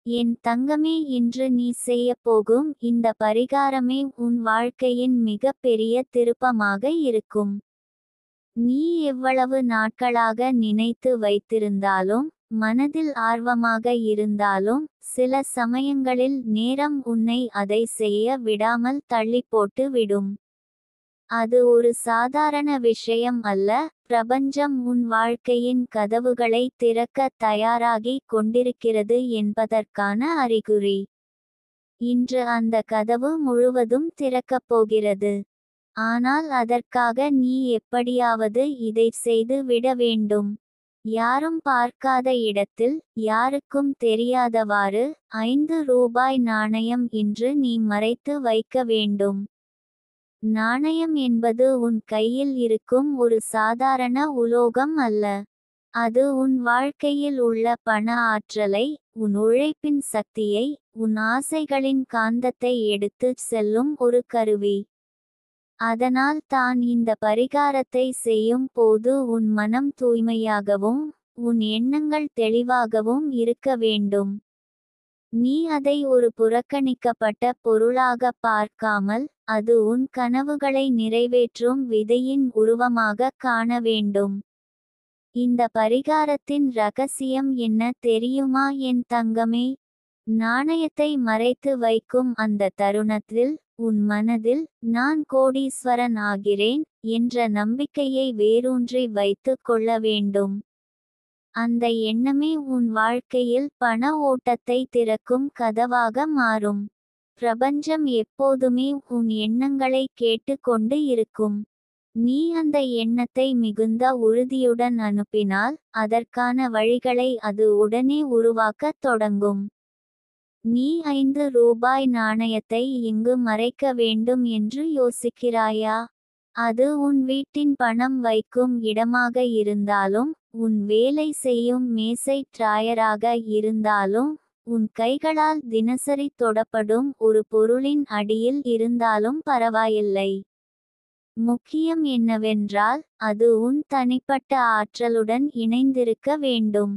என் தங்கமே, இன்று நீ செய்யப் போகும் இந்த பரிகாரமே உன் வாழ்க்கையின் மிக பெரிய திருப்பமாக இருக்கும். நீ எவ்வளவு நாட்களாக நினைத்து வைத்திருந்தாலும், மனதில் ஆர்வமாக இருந்தாலும், சில சமயங்களில் நேரம் உன்னை அதை செய்ய விடாமல் தள்ளிப்போட்டு விடும். அது ஒரு சாதாரண விஷயம் அல்ல. பிரபஞ்சம் உன் வாழ்க்கையின் கதவுகளை திறக்க தயாராகி கொண்டிருக்கிறது என்பதற்கான அறிகுறி. இன்று அந்த கதவு முழுவதும் திறக்கப் போகிறது. ஆனால் அதற்காக நீ எப்படியாவது இதை செய்து விட வேண்டும். யாரும் பார்க்காத இடத்தில், யாருக்கும் தெரியாதவாறு, ரூபாய் 5 நாணயம் இன்று நீ மறைத்து வைக்க வேண்டும். நாணயம் என்பது உன் கையில் இருக்கும் ஒரு சாதாரண உலோகம் அல்ல. அது உன் வாழ்க்கையில் உள்ள பண ஆற்றலை, உன் உழைப்பின் சக்தியை, உன் ஆசைகளின் காந்தத்தை எடுத்துச் செல்லும் ஒரு கருவி. அதனால் தான் இந்த பரிகாரத்தை செய்யும் போது உன் மனம் தூய்மையாகவும், உன் எண்ணங்கள் தெளிவாகவும் இருக்க வேண்டும். நீ அதை ஒரு புறக்கணிக்கப்பட்ட பொருளாக பார்க்காமல், அது உன் கனவுகளை நிறைவேற்றும் விதையின் உருவமாக காண வேண்டும். இந்த பரிகாரத்தின் ரகசியம் என்ன தெரியுமா என் தங்கமே? நாணயத்தை மறைத்து வைக்கும் அந்த தருணத்தில், உன் மனதில், நான் கோடீஸ்வரன் ஆகிறேன் என்ற நம்பிக்கையை வேரூன்றி வைத்து கொள்ள வேண்டும். அந்த எண்ணமே உன் வாழ்க்கையில் பண ஓட்டத்தை திறக்கும் கதவாக மாறும். பிரபஞ்சம் எப்போதுமே உன் எண்ணங்களை கேட்டு கொண்டு இருக்கும். நீ அந்த எண்ணத்தை மிகுந்த உறுதியுடன் அனுப்பினால், அதற்கான வழிகளை அது உடனே உருவாக்கத் தொடங்கும். நீ 5 ரூபாய் நாணயத்தை எங்கு மறைக்க வேண்டும் என்று யோசிக்கிறாயா? அது உன் வீட்டின் பணம் வைக்கும் இடமாக இருந்தாலும், உன் வேலை செய்யும் மேசை டிராயராக இருந்தாலும், உன் கைகளால் தினசரி தொடப்படும் ஒரு பொருளின் அடியில் இருந்தாலும் பரவாயில்லை. முக்கியம் என்னவென்றால், அது உன் தனிப்பட்ட ஆற்றலுடன் இணைந்திருக்க வேண்டும்.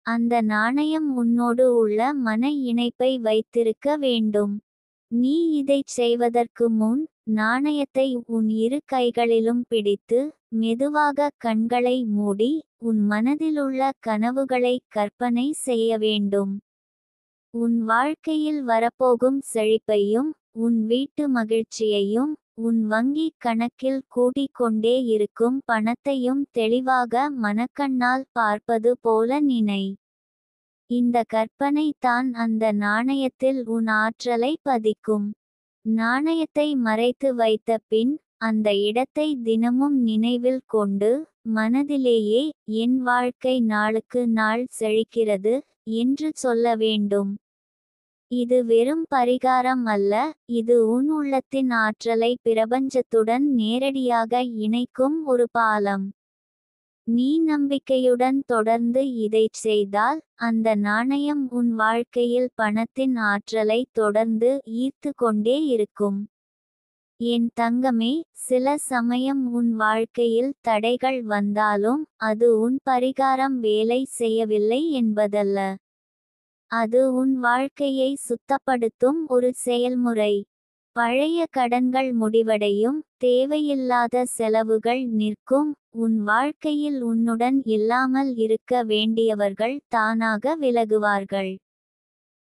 அந்த நாணயம் உன்னோடு உள்ள மன இணைப்பை வைத்திருக்க வேண்டும். நீ இதைச் செய்வதற்கு முன், நாணயத்தை உன் இரு கைகளிலும் பிடித்து, மெதுவாக கண்களை மூடி, உன் மனதிலுள்ள கனவுகளை கற்பனை செய்ய வேண்டும். உன் வாழ்க்கையில் வரப்போகும் செழிப்பையும், உன் வீட்டு மகிழ்ச்சியையும், உன் வங்கி கணக்கில் கூடிக் கொண்டே இருக்கும் பணத்தையும் தெளிவாக மனக்கண்ணால் பார்ப்பது போல நினை. இந்த கற்பனை தான் அந்த நாணயத்தில் உன் ஆற்றலை பதிக்கும். நாணயத்தை மறைத்து வைத்த பின், அந்த இடத்தை தினமும் நினைவில் கொண்டு, மனதிலேயே, என் வாழ்க்கை நாளுக்கு நாள் செழிக்கிறது என்று சொல்ல வேண்டும். இது வெறும் பரிகாரம் அல்ல, இது உன் உள்ளத்தின் ஆற்றலை பிரபஞ்சத்துடன் நேரடியாக இணைக்கும் ஒரு பாலம். நீ நம்பிக்கையுடன் தொடர்ந்து இதைச் செய்தால், அந்த நாணயம் உன் வாழ்க்கையில் பணத்தின் ஆற்றலை தொடர்ந்து ஈர்த்து கொண்டே இருக்கும். என் தங்கமே, சில சமயம் உன் வாழ்க்கையில் தடைகள் வந்தாலும், அது உன் பரிகாரம் வேலை செய்யவில்லை என்பதல்ல. அது உன் வாழ்க்கையை சுத்தப்படுத்தும் ஒரு செயல்முறை. பழைய கடன்கள் முடிவடையும், தேவையில்லாத செலவுகள் நிற்கும், உன் வாழ்க்கையில் உன்னுடன் இல்லாமல் இருக்க வேண்டியவர்கள் தானாக விலகுவார்கள்.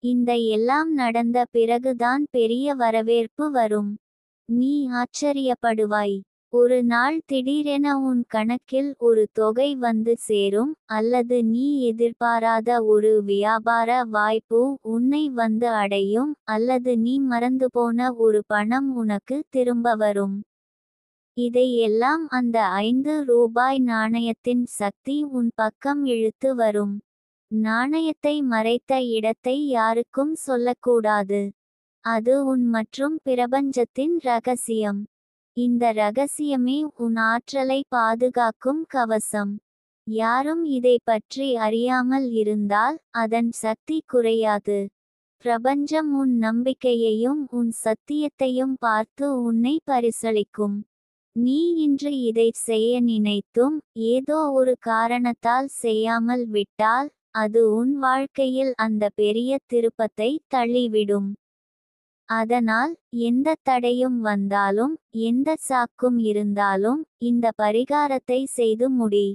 இந்த எல்லாம் நடந்த பிறகுதான் பெரிய வரவேற்பு வரும். நீ ஆச்சரியப்படுவாய். ஒரு நாள் திடீரென உன் கணக்கில் ஒரு தொகை வந்து சேரும், அல்லது நீ எதிர்பாராத ஒரு வியாபார வாய்ப்பு உன்னை வந்து அடையும், அல்லது நீ மறந்துபோன ஒரு பணம் உனக்கு திரும்ப வரும். இதை எல்லாம் அந்த 5 ரூபாய் நாணயத்தின் சக்தி உன் பக்கம் இழுத்து வரும். நாணயத்தை மறைத்த இடத்தை யாருக்கும் சொல்லக்கூடாது. அது உன் மற்றும் பிரபஞ்சத்தின் ரகசியம். இந்த ரகசியமே உன் ஆற்றலை பாதுகாக்கும் கவசம். யாரும் இதை பற்றி அறியாமல் இருந்தால், அதன் சக்தி குறையாது. பிரபஞ்சம் உன் நம்பிக்கையையும் உன் சத்தியத்தையும் பார்த்து உன்னை பரிசளிக்கும். நீ இன்று இதைச் செய்ய நினைத்தும், ஏதோ ஒரு காரணத்தால் செய்யாமல் விட்டால், அது உன் வாழ்க்கையில் அந்த பெரிய திருப்பத்தை தள்ளிவிடும். அதனால் எந்த தடையும் வந்தாலும் எந்த சாக்கும் இருந்தாலும் இந்த பரிகாரத்தை செய்து முடி.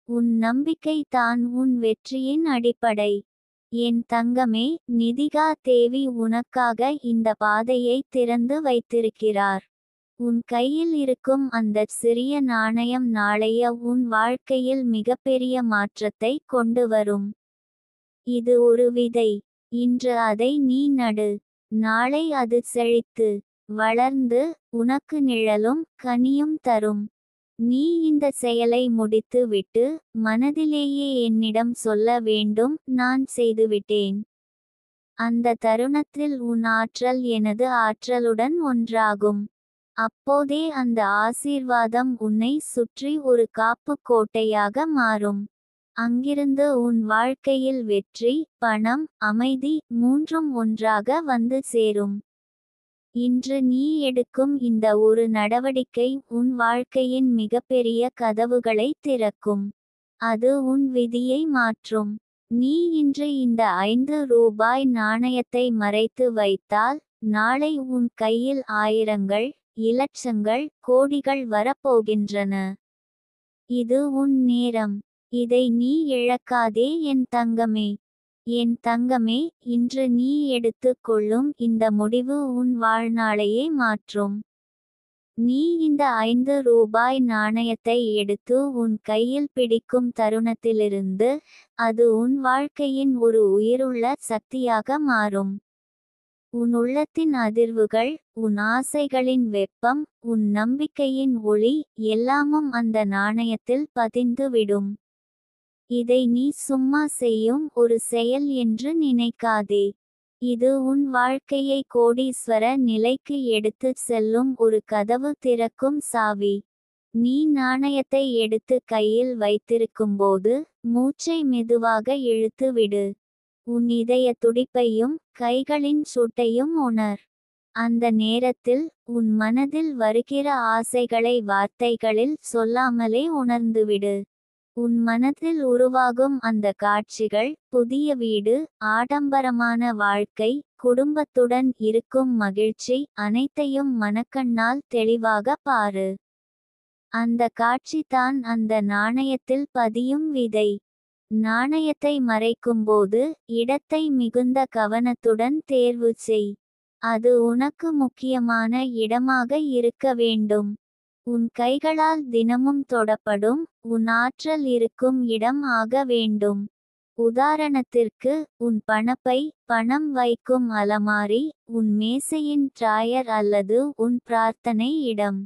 உன் நம்பிக்கை தான் உன் வெற்றியின் அடிப்படை. என் தங்கமே, நிதிகா தேவி உனக்காக இந்த பாதையை திறந்து வைத்திருக்கிறார். உன் கையில் இருக்கும் அந்த சிறிய நாணயம் நாளைய உன் வாழ்க்கையில் மிகப்பெரிய மாற்றத்தை கொண்டு வரும். இது ஒரு விதை. இன்று அதை நீ நடு. நாளை அது செழித்து வளர்ந்து உனக்கு நிழலும் கனியும் தரும். நீ இந்த செயலை முடித்து விட்டு மனதிலேயே என்னிடம் சொல்ல வேண்டும், நான் செய்துவிட்டேன். அந்த தருணத்தில் உன் ஆற்றல் எனது ஆற்றலுடன் ஒன்றாகும். அப்போதே அந்த ஆசீர்வாதம் உன்னை சுற்றி ஒரு காப்பு கோட்டையாக மாறும். அங்கிருந்து உன் வாழ்க்கையில் வெற்றி, பணம், அமைதி மூன்றும் ஒன்றாக வந்து சேரும். இன்று நீ எடுக்கும் இந்த ஒரு நடவடிக்கை உன் வாழ்க்கையின் மிகப்பெரிய கதவுகளை திறக்கும். அது உன் விதியை மாற்றும். நீ இன்று இந்த 5 ரூபாய் நாணயத்தை மறைத்து வைத்தால் நாளை உன் கையில் ஆயிரங்கள், இலட்சங்கள், கோடிகள் வரப்போகின்றன. இது உன் நேரம். இதை நீ இழக்காதே என் தங்கமே. என் தங்கமே, இன்று நீ எடுத்துக் கொள்ளும் இந்த முடிவு உன் வாழ்நாளையே மாற்றும். நீ இந்த 5 ரூபாய் நாணயத்தை எடுத்து உன் கையில் பிடிக்கும் தருணத்திலிருந்து அது உன் வாழ்க்கையின் ஒரு உயிருள்ள சக்தியாக மாறும். உன் உள்ளத்தின் அதிர்வுகள், உன் ஆசைகளின் வெப்பம், உன் நம்பிக்கையின் ஒளி எல்லாமும் அந்த நாணயத்தில் பதிந்து விடும். இதை நீ சும்மா செய்யும் ஒரு செயல் என்று நினைக்காதே. இது உன் வாழ்க்கையை கோடீஸ்வர நிலைக்கு எடுத்துச் செல்லும் ஒரு கதவு திறக்கும் சாவி. நீ நாணயத்தை எடுத்து கையில் வைத்திருக்கும்போது மூச்சை மெதுவாக இழுத்து விடு. உன் இதய துடிப்பையும் கைகளின் சூட்டையும் உணர். அந்த நேரத்தில் உன் மனதில் வருகிற ஆசைகளை வார்த்தைகளில் சொல்லாமலே உணர்ந்துவிடு. உன் மனதில் உருவாகும் அந்த காட்சிகள், புதிய வீடு, ஆடம்பரமான வாழ்க்கை, குடும்பத்துடன் இருக்கும் மகிழ்ச்சி அனைத்தையும் மனக்கண்ணால் தெளிவாக பாரு. அந்த காட்சி தான் அந்த நாணயத்தில் பதியும் விதை. நாணயத்தை மறைக்கும்போது இடத்தை மிகுந்த கவனத்துடன் தேர்வு செய். அது உனக்கு முக்கியமான இடமாக இருக்க வேண்டும். உன் கைகளால் தினமும் தொடப்படும் உன் ஆற்றல் இருக்கும் இடம் ஆக வேண்டும். உதாரணத்திற்கு, உன் பணப்பை, பணம் வைக்கும் அலமாரி, உன் மேசையின் டிராயர் அல்லது உன் பிரார்த்தனை இடம்.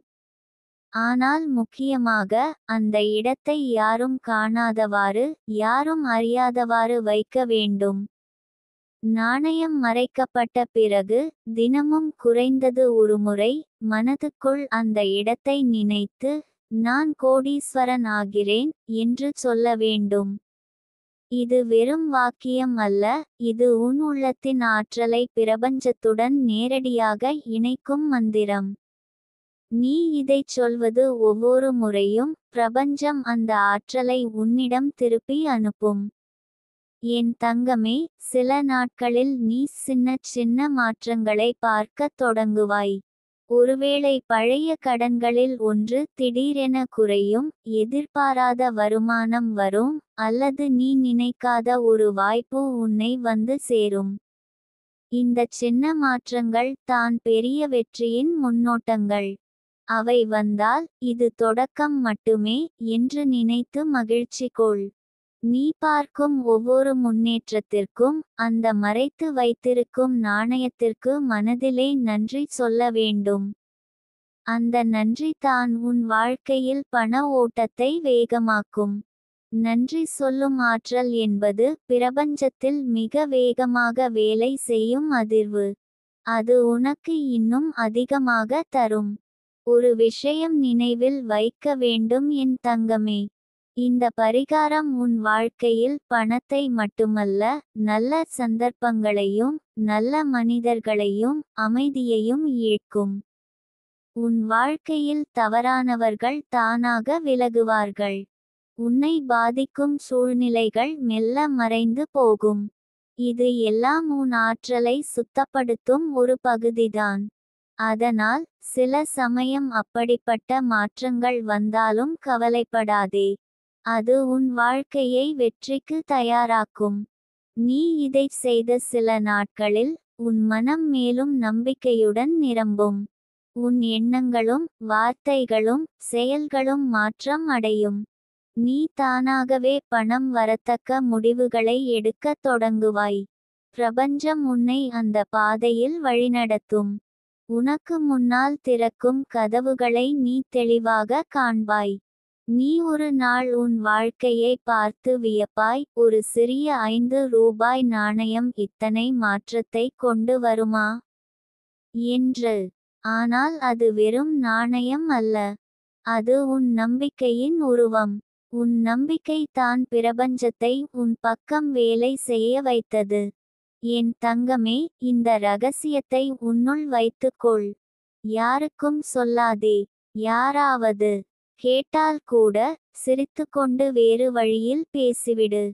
ஆனால் முக்கியமாக, அந்த இடத்தை யாரும் காணாதவாறு, யாரும் அறியாதவாறு வைக்க வேண்டும். நாணயம் மறைக்கப்பட்ட பிறகு தினமும் குறைந்தது ஒரு முறை மனதுக்குள் அந்த இடத்தை நினைத்து, நான் கோடீஸ்வரன் ஆகிறேன் என்று சொல்ல வேண்டும். இது வெறும் வாக்கியம் அல்ல, இது உன் உள்ளத்தின் ஆற்றலை பிரபஞ்சத்துடன் நேரடியாக இணைக்கும் மந்திரம். நீ இதைச் சொல்வது ஒவ்வொரு முறையும் பிரபஞ்சம் அந்த ஆற்றலை உன்னிடம் திருப்பி அனுப்பும். என் தங்கமே, சில நாட்களில் நீ சின்ன சின்ன மாற்றங்களை பார்க்கத் தொடங்குவாய். ஒருவேளை பழைய கடன்களில் ஒன்று திடீரென குறையும், எதிர்பாராத வருமானம் வரும், அல்லது நீ நினைக்காத ஒரு வாய்ப்பு உன்னை வந்து சேரும். இந்த சின்ன மாற்றங்கள் தான் பெரிய வெற்றியின் முன்னோட்டங்கள். அவை வந்தால் இது தொடக்கம் மட்டுமே என்று நினைத்து மகிழ்ச்சி கொள். நீ பார்க்கும் ஒவ்வொரு முன்னேற்றத்திற்கும் அந்த மறைத்து வைத்திருக்கும் நாணயத்திற்கு மனதிலே நன்றி சொல்ல வேண்டும். அந்த நன்றி தான் உன் வாழ்க்கையில் பண ஓட்டத்தை வேகமாக்கும். நன்றி சொல்லும் ஆற்றல் என்பது பிரபஞ்சத்தில் மிக வேகமாக வேலை செய்யும் அதிர்வு. அது உனக்கு இன்னும் அதிகமாக தரும். ஒரு விஷயம் நினைவில் வைக்க வேண்டும் என் தங்கமே. இந்த பரிகாரம் உன் வாழ்க்கையில் பணத்தை மட்டுமல்ல, நல்ல சந்தர்ப்பங்களையும், நல்ல மனிதர்களையும், அமைதியையும் ஈர்க்கும். உன் வாழ்க்கையில் தவறானவர்கள் தானாக விலகுவார்கள். உன்னை பாதிக்கும் சூழ்நிலைகள் மெல்ல மறைந்து போகும். இது எல்லாம் உன் ஆற்றலை சுத்தப்படுத்தும் ஒரு பகுதிதான். அதனால் சில சமயம் அப்படிப்பட்ட மாற்றங்கள் வந்தாலும் கவலைப்படாதே. அது உன் வாழ்க்கையை வெற்றிக்கு தயாராக்கும். நீ இதைச் செய்த சில நாட்களில் உன் மனம் மேலும் நம்பிக்கையுடன் நிரம்பும். உன் எண்ணங்களும் வார்த்தைகளும் செயல்களும் மாற்றம் அடையும். நீ தானாகவே பணம் வரத்தக்க முடிவுகளை எடுக்கத் தொடங்குவாய். பிரபஞ்சம் உன்னை அந்த பாதையில் வழிநடத்தும். உனக்கு முன்னால் திறக்கும் கதவுகளை நீ தெளிவாக காண்பாய். நீ ஒரு நாள் உன் வாழ்க்கையை பார்த்து வியப்பாய், ஒரு சிறிய 5 ரூபாய் நாணயம் இத்தனை மாற்றத்தை கொண்டு வருமா என்று. ஆனால் அது வெறும் நாணயம் அல்ல. அது உன் நம்பிக்கையின் உருவம். உன் நம்பிக்கை தான் பிரபஞ்சத்தை உன் பக்கம் வேலை செய்ய வைத்தது. என் தங்கமே, இந்த ரகசியத்தை உன்னுள் வைத்துக்கொள். யாருக்கும் சொல்லாதே. யாராவது கேட்டால் கூட சிரித்துக்கொண்டு வேறு வழியில் பேசிவிடு.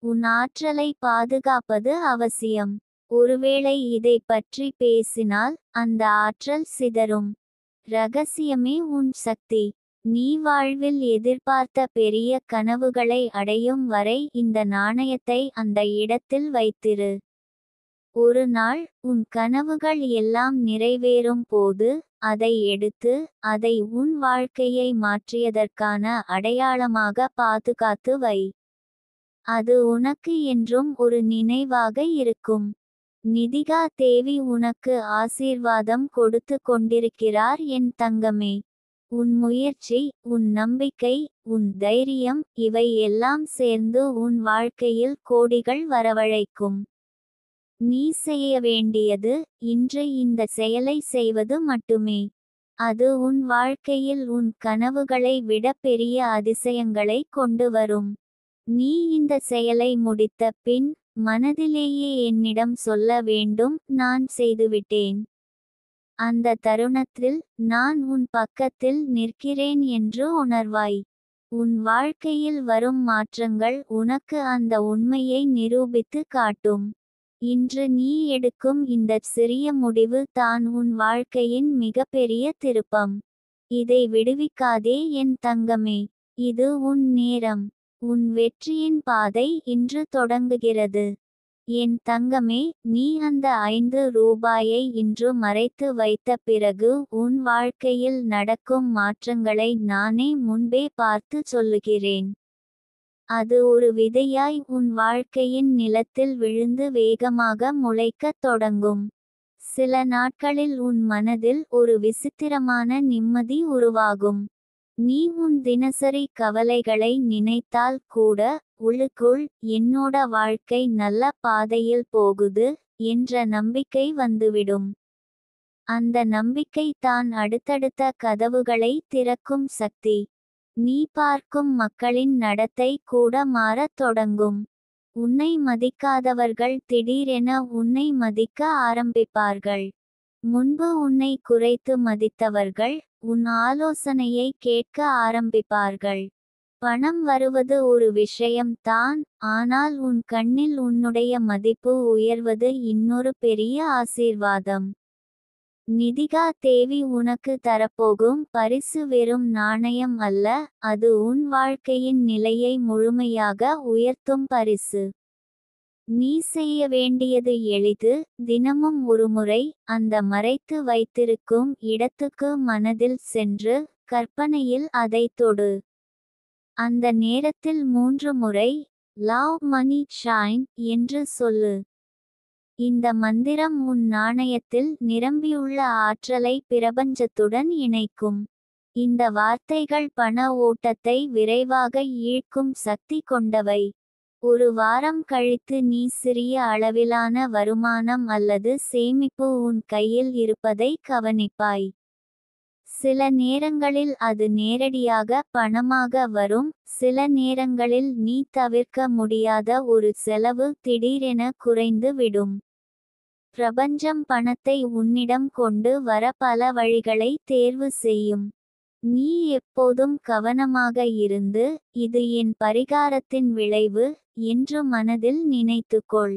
உன் ஆற்றலை பாதுகாப்பது அவசியம். ஒருவேளை இதை பற்றி பேசினால் அந்த ஆற்றல் சிதறும். ரகசியமே உன் சக்தி. நீ வாழ்வில் எதிர்பார்த்த பெரிய கனவுகளை அடையும் வரை இந்த நாணயத்தை அந்த இடத்தில் வைத்திரு. ஒரு நாள் உன் கனவுகள் எல்லாம் நிறைவேறும் போது அதை எடுத்து அதை உன் வாழ்க்கையை மாற்றியதற்கான அடையாளமாக பாதுகாத்து வை. அது உனக்கு என்றும் ஒரு நினைவாக இருக்கும். நிதிகா தேவி உனக்கு ஆசீர்வாதம் கொடுத்து கொண்டிருக்கிறார் என் தங்கமே. உன் முயற்சி, உன் நம்பிக்கை, உன் தைரியம் இவை எல்லாம் சேர்ந்து உன் வாழ்க்கையில் கோடிகள் வரவழைக்கும். நீ செய்ய வேண்டியது இன்று இந்த செயலை செய்வது மட்டுமே. அது உன் வாழ்க்கையில் உன் கனவுகளை விட பெரிய அதிசயங்களை கொண்டு வரும். நீ இந்த செயலை முடித்த பின் மனதிலேயே என்னிடம் சொல்ல வேண்டும், நான் செய்துவிட்டேன். அந்த தருணத்தில் நான் உன் பக்கத்தில் நிற்கிறேன் என்று உணர்வாய். உன் வாழ்க்கையில் வரும் மாற்றங்கள் உனக்கு அந்த உண்மையை நிரூபித்து காட்டும். இன்று நீ எடுக்கும் இந்த சிறிய முடிவு தான் உன் வாழ்க்கையின் மிகப்பெரிய திருப்பம். இதை விடுவிக்காதே என் தங்கமே. இது உன் நேரம். உன் வெற்றியின் பாதை இன்று தொடங்குகிறது. என் தங்கமே, நீ அந்த 5 ரூபாயை இன்று மறைத்து வைத்த பிறகு உன் வாழ்க்கையில் நடக்கும் மாற்றங்களை நானே முன்பே பார்த்து சொல்லுகிறேன். அது ஒரு விதையாய் உன் வாழ்க்கையின் நிலத்தில் விழுந்து வேகமாக முளைக்கத் தொடங்கும். சில நாட்களில் உன் மனதில் ஒரு விசித்திரமான நிம்மதி உருவாகும். நீ உன் தினசரி கவலைகளை நினைத்தால் கூட உள்ளுக்குள் என்னோட வாழ்க்கை நல்ல பாதையில் போகுது என்ற நம்பிக்கை வந்துவிடும். அந்த நம்பிக்கை தான் அடுத்தடுத்த கதவுகளை திறக்கும் சக்தி. நீ பார்க்கும் மக்களின் நடத்தை கூட மாறத் தொடங்கும். உன்னை மதிக்காதவர்கள் திடீரென உன்னை மதிக்க ஆரம்பிப்பார்கள். முன்பு உன்னை குறைத்து மதித்தவர்கள் உன் ஆலோசனையை கேட்க ஆரம்பிப்பார்கள். பணம் வருவது ஒரு விஷயம் தான், ஆனால் உன் கண்ணில் உன்னுடைய மதிப்பு உயர்வது இன்னொரு பெரிய ஆசீர்வாதம். நிதிகா தேவி உனக்கு தரப்போகும் பரிசு வெறும் நாணயம் அல்ல, அது உன் வாழ்க்கையின் நிலையை முழுமையாக உயர்த்தும் பரிசு. நீ செய்ய வேண்டியது எளிது. தினமும் ஒருமுறை அந்த மறைத்து வைத்திருக்கும் இடத்துக்கு மனதில் சென்று கற்பனையில் அதை தொடு. அந்த நேரத்தில் 3 முறை லவ் மணி ஷைன் என்று சொல்லு. இந்த மந்திரம் உன் நாணயத்தில் நிரம்பியுள்ள ஆற்றலை பிரபஞ்சத்துடன் இணைக்கும். இந்த வார்த்தைகள் பண ஓட்டத்தை விரைவாக ஈர்க்கும் சக்தி கொண்டவை. ஒரு வாரம் கழித்து நீ சிறிய அளவிலான வருமானம் அல்லது சேமிப்பு உன் கையில் இருப்பதை கவனிப்பாய். சில நேரங்களில் அது நேரடியாக பணமாக வரும், சில நேரங்களில் நீ தவிர்க்க முடியாத ஒரு செலவு திடீரென குறைந்து விடும். பிரபஞ்சம் பணத்தை உன்னிடம் கொண்டு வர பல வழிகளை தேர்வு செய்யும். நீ எப்போதும் கவனமாக இருந்து, இது என் பரிகாரத்தின் விளைவு என்று மனதில் நினைத்துக்கொள்.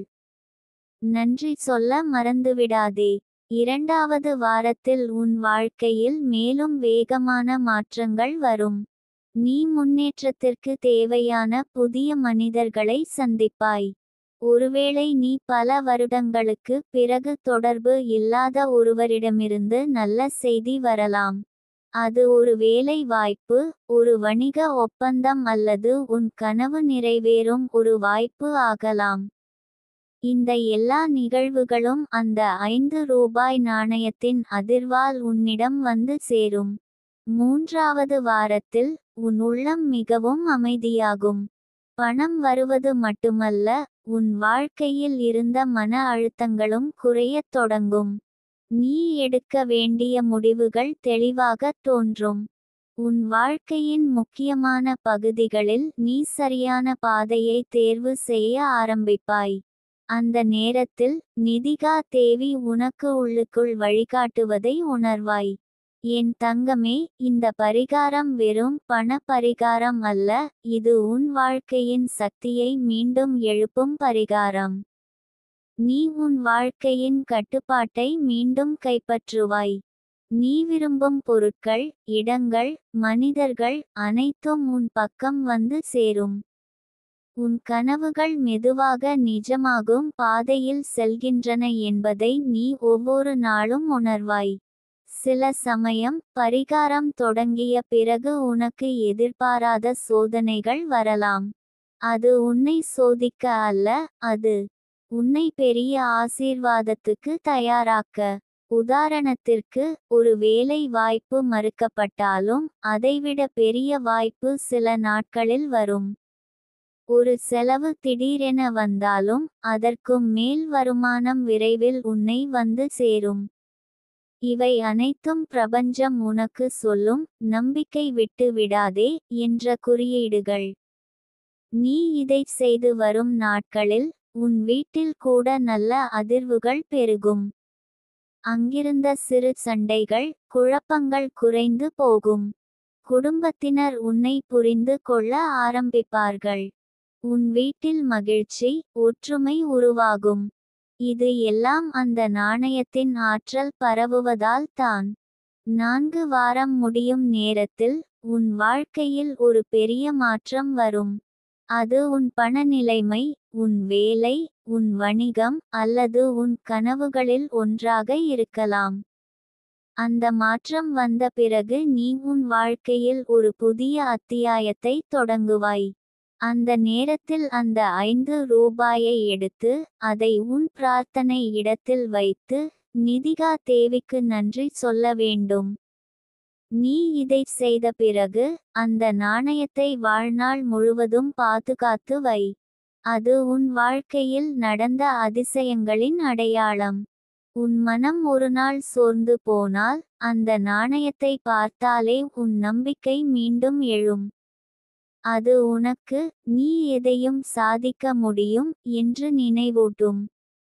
நன்றி சொல்ல மறந்துவிடாதே. 2வது வாரத்தில் உன் வாழ்க்கையில் மேலும் வேகமான மாற்றங்கள் வரும். நீ முன்னேற்றத்திற்கு தேவையான புதிய மனிதர்களை சந்திப்பாய். ஒருவேளை நீ பல வருடங்களுக்கு பிறகு தொடர்பு இல்லாத ஒருவரிடமிருந்து நல்ல செய்தி வரலாம். அது ஒரு வேலை வாய்ப்பு, ஒரு வணிக ஒப்பந்தம் அல்லது உன் கனவு நிறைவேறும் ஒரு வாய்ப்பு ஆகலாம். இந்த எல்லா நிகழ்வுகளும் அந்த 5 ரூபாய் நாணயத்தின் அதிர்வால் உன்னிடம் வந்து சேரும். 3வது வாரத்தில் உன் உள்ளம் மிகவும் அமைதியாகும். பணம் வருவது மட்டுமல்ல, உன் வாழ்க்கையில் இருந்த மன அழுத்தங்களும் குறையத் தொடங்கும். நீ எடுக்க வேண்டிய முடிவுகள் தெளிவாகத் தோன்றும். உன் வாழ்க்கையின் முக்கியமான பகுதிகளில் நீ சரியான பாதையை தேர்வு செய்ய ஆரம்பிப்பாய். அந்த நேரத்தில் நிதிகா தேவி உனக்கு உள்ளுக்குள் வழிகாட்டுவதை உணர்வாய். என் தங்கமே, இந்த பரிகாரம் வெறும் பண பரிகாரம் அல்ல, இது உன் வாழ்க்கையின் சக்தியை மீண்டும் எழுப்பும் பரிகாரம். நீ உன் வாழ்க்கையின் கட்டுப்பாட்டை மீண்டும் கைப்பற்றுவாய். நீ விரும்பும் பொருட்கள், இடங்கள், மனிதர்கள் அனைத்தும் உன் பக்கம் வந்து சேரும். உன் கனவுகள் மெதுவாக நிஜமாகும் பாதையில் செல்கின்றன என்பதை நீ ஒவ்வொரு நாளும் உணர்வாய். சில சமயம் பரிகாரம் தொடங்கிய பிறகு உனக்கு எதிர்பாராத சோதனைகள் வரலாம். அது உன்னை சோதிக்க அல்ல, அது உன்னை பெரிய ஆசீர்வாதத்துக்கு தயாராக்க. உதாரணத்திற்கு, ஒரு வேலை வாய்ப்பு மறுக்கப்பட்டாலும் அதைவிட பெரிய வாய்ப்பு சில நாட்களில் வரும். ஒரு செலவு திடீரென வந்தாலும் அதற்கும் மேல் வருமானம் விரைவில் உன்னை வந்து சேரும். இவை அனைத்தும் பிரபஞ்சம் உனக்கு சொல்லும், நம்பிக்கை விட்டு விடாதே என்ற குறியீடுகள். நீ இதைச் செய்து வரும் நாட்களில் உன் வீட்டில் கூட நல்ல அதிர்வுகள் பெருகும். அங்கிருந்த சிறு சண்டைகள், குழப்பங்கள் குறைந்து போகும். குடும்பத்தினர் உன்னை புரிந்து கொள்ள ஆரம்பிப்பார்கள். உன் வீட்டில் மகிழ்ச்சி, ஒற்றுமை உருவாகும். இது எல்லாம் அந்த நாணயத்தின் ஆற்றல் பரவுவதால் தான். 4 வாரம் முடியும் நேரத்தில் உன் வாழ்க்கையில் ஒரு பெரிய மாற்றம் வரும். அது உன் பண நிலைமை, உன் வேலை, உன் வணிகம் அல்லது உன் கனவுகளில் ஒன்றாக இருக்கலாம். அந்த மாற்றம் வந்த பிறகு நீ உன் வாழ்க்கையில் ஒரு புதிய அத்தியாயத்தை தொடங்குவாய். அந்த நேரத்தில் அந்த 5 ரூபாயை எடுத்து, அதை உன் பிரார்த்தனை இடத்தில் வைத்து, நிதிகா தேவிக்கு நன்றி சொல்ல வேண்டும். நீ இதைச் செய்த பிறகு, அந்த நாணயத்தை வாழ்நாள் முழுவதும் பாதுகாத்து வை. அது உன் வாழ்க்கையில் நடந்த அதிசயங்களின் அடையாளம். உன் மனம் ஒரு நாள் சோர்ந்து போனால், அந்த நாணயத்தை பார்த்தாலே உன் நம்பிக்கை மீண்டும் எழும். அது உனக்கு, நீ எதையும் சாதிக்க முடியும் என்று நினைவூட்டும்.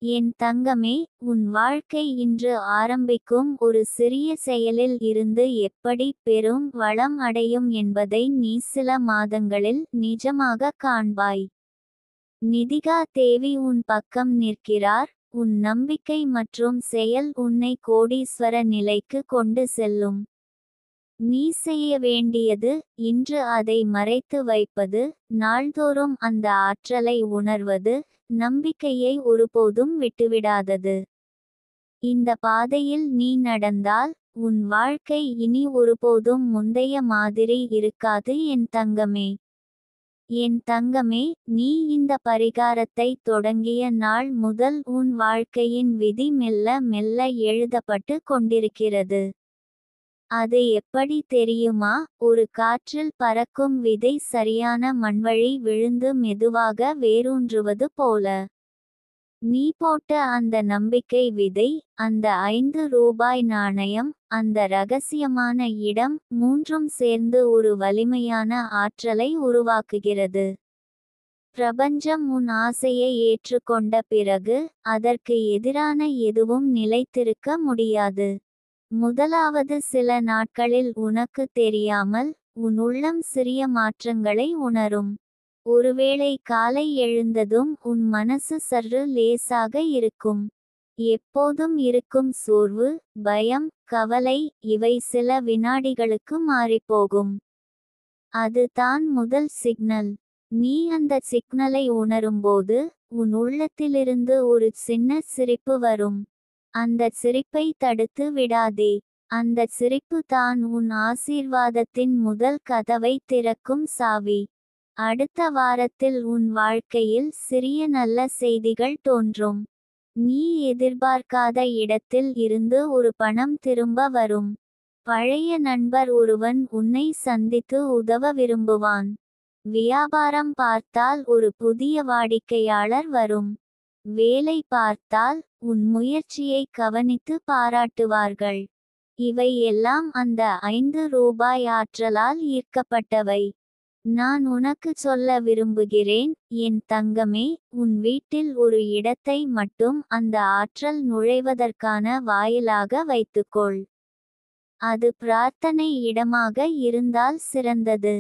என் தங்கமே, உன் வாழ்க்கை இன்று ஆரம்பிக்கும் ஒரு சிறிய செயலில் இருந்து எப்படி பெரும் வளம் அடையும் என்பதை நீ சில மாதங்களில் நிஜமாக காண்பாய். நிதிகா தேவி உன் பக்கம் நிற்கிறார். உன் நம்பிக்கை மற்றும் செயல் உன்னை கோடீஸ்வர நிலைக்கு கொண்டு செல்லும். நீ செய்ய வேண்டியது, இன்று அதை மறைத்து வைப்பது, நாள்தோறும் அந்த ஆற்றலை உணர்வது, நம்பிக்கையை ஒருபோதும் விட்டுவிடாதது. இந்த பாதையில் நீ நடந்தால், உன் வாழ்க்கை இனி ஒருபோதும் முந்தைய மாதிரி இருக்காது என் தங்கமே. என் தங்கமே, நீ இந்த பரிகாரத்தை தொடங்கிய நாள் முதல் உன் வாழ்க்கையின் விதி மெல்ல மெல்ல எழுதப்பட்டு கொண்டிருக்கிறது. அது எப்படி தெரியுமா? ஒரு காற்றில் பறக்கும் விதை சரியான மண்வழி விழுந்து மெதுவாக வேரூன்றுவது போல. நீ போட்ட அந்த நம்பிக்கை விதை, அந்த 5 ரூபாய் நாணயம், அந்த ரகசியமான இடம், மூன்றும் சேர்ந்து ஒரு வலிமையான ஆற்றலை உருவாக்குகிறது. பிரபஞ்சம் உன் ஆசையை ஏற்றுக்கொண்ட பிறகு, அதற்கு எதிரான எதுவும் நிலைத்திருக்க முடியாது. முதலாவது சில நாட்களில் உனக்கு தெரியாமல் உன் உள்ளம் சிறிய மாற்றங்களை உணரும். ஒருவேளை காலை எழுந்ததும் உன் மனசு சற்று லேசாக இருக்கும். எப்போதும் இருக்கும் சோர்வு, பயம், கவலை இவை சில வினாடிகளுக்கு மாறிப்போகும். அது தான் முதல் சிக்னல். நீ அந்த சிக்னலை உணரும்போது உன் உள்ளத்திலிருந்து ஒரு சின்ன சிரிப்பு வரும். அந்த சிரிப்பை தடுத்து விடாதே. அந்த சிரிப்பு தான் உன் ஆசீர்வாதத்தின் முதல் கதவை திறக்கும் சாவி. அடுத்த வாரத்தில் உன் வாழ்க்கையில் சிறிய நல்ல செய்திகள் தோன்றும். நீ எதிர்பார்க்காத இடத்தில் இருந்து ஒரு பணம் திரும்ப வரும். பழைய நண்பர் ஒருவன் உன்னை சந்தித்து உதவ விரும்புவான். வியாபாரம் பார்த்தால் ஒரு புதிய வாடிக்கையாளர் வரும். வேலை பார்த்தால் உன் முயற்சியை கவனித்து பாராட்டுவார்கள். இவை எல்லாம் அந்த 5 ரூபாய் ஆற்றலால் ஈர்க்கப்பட்டவை. நான் உனக்கு சொல்ல விரும்புகிறேன், என் தங்கமே, உன் வீட்டில் ஒரு இடத்தை மட்டும் அந்த ஆற்றல் நுழைவதற்கான வாயிலாக வைத்துக்கொள். அது பிரார்த்தனை இடமாக இருந்தால் சிறந்தது.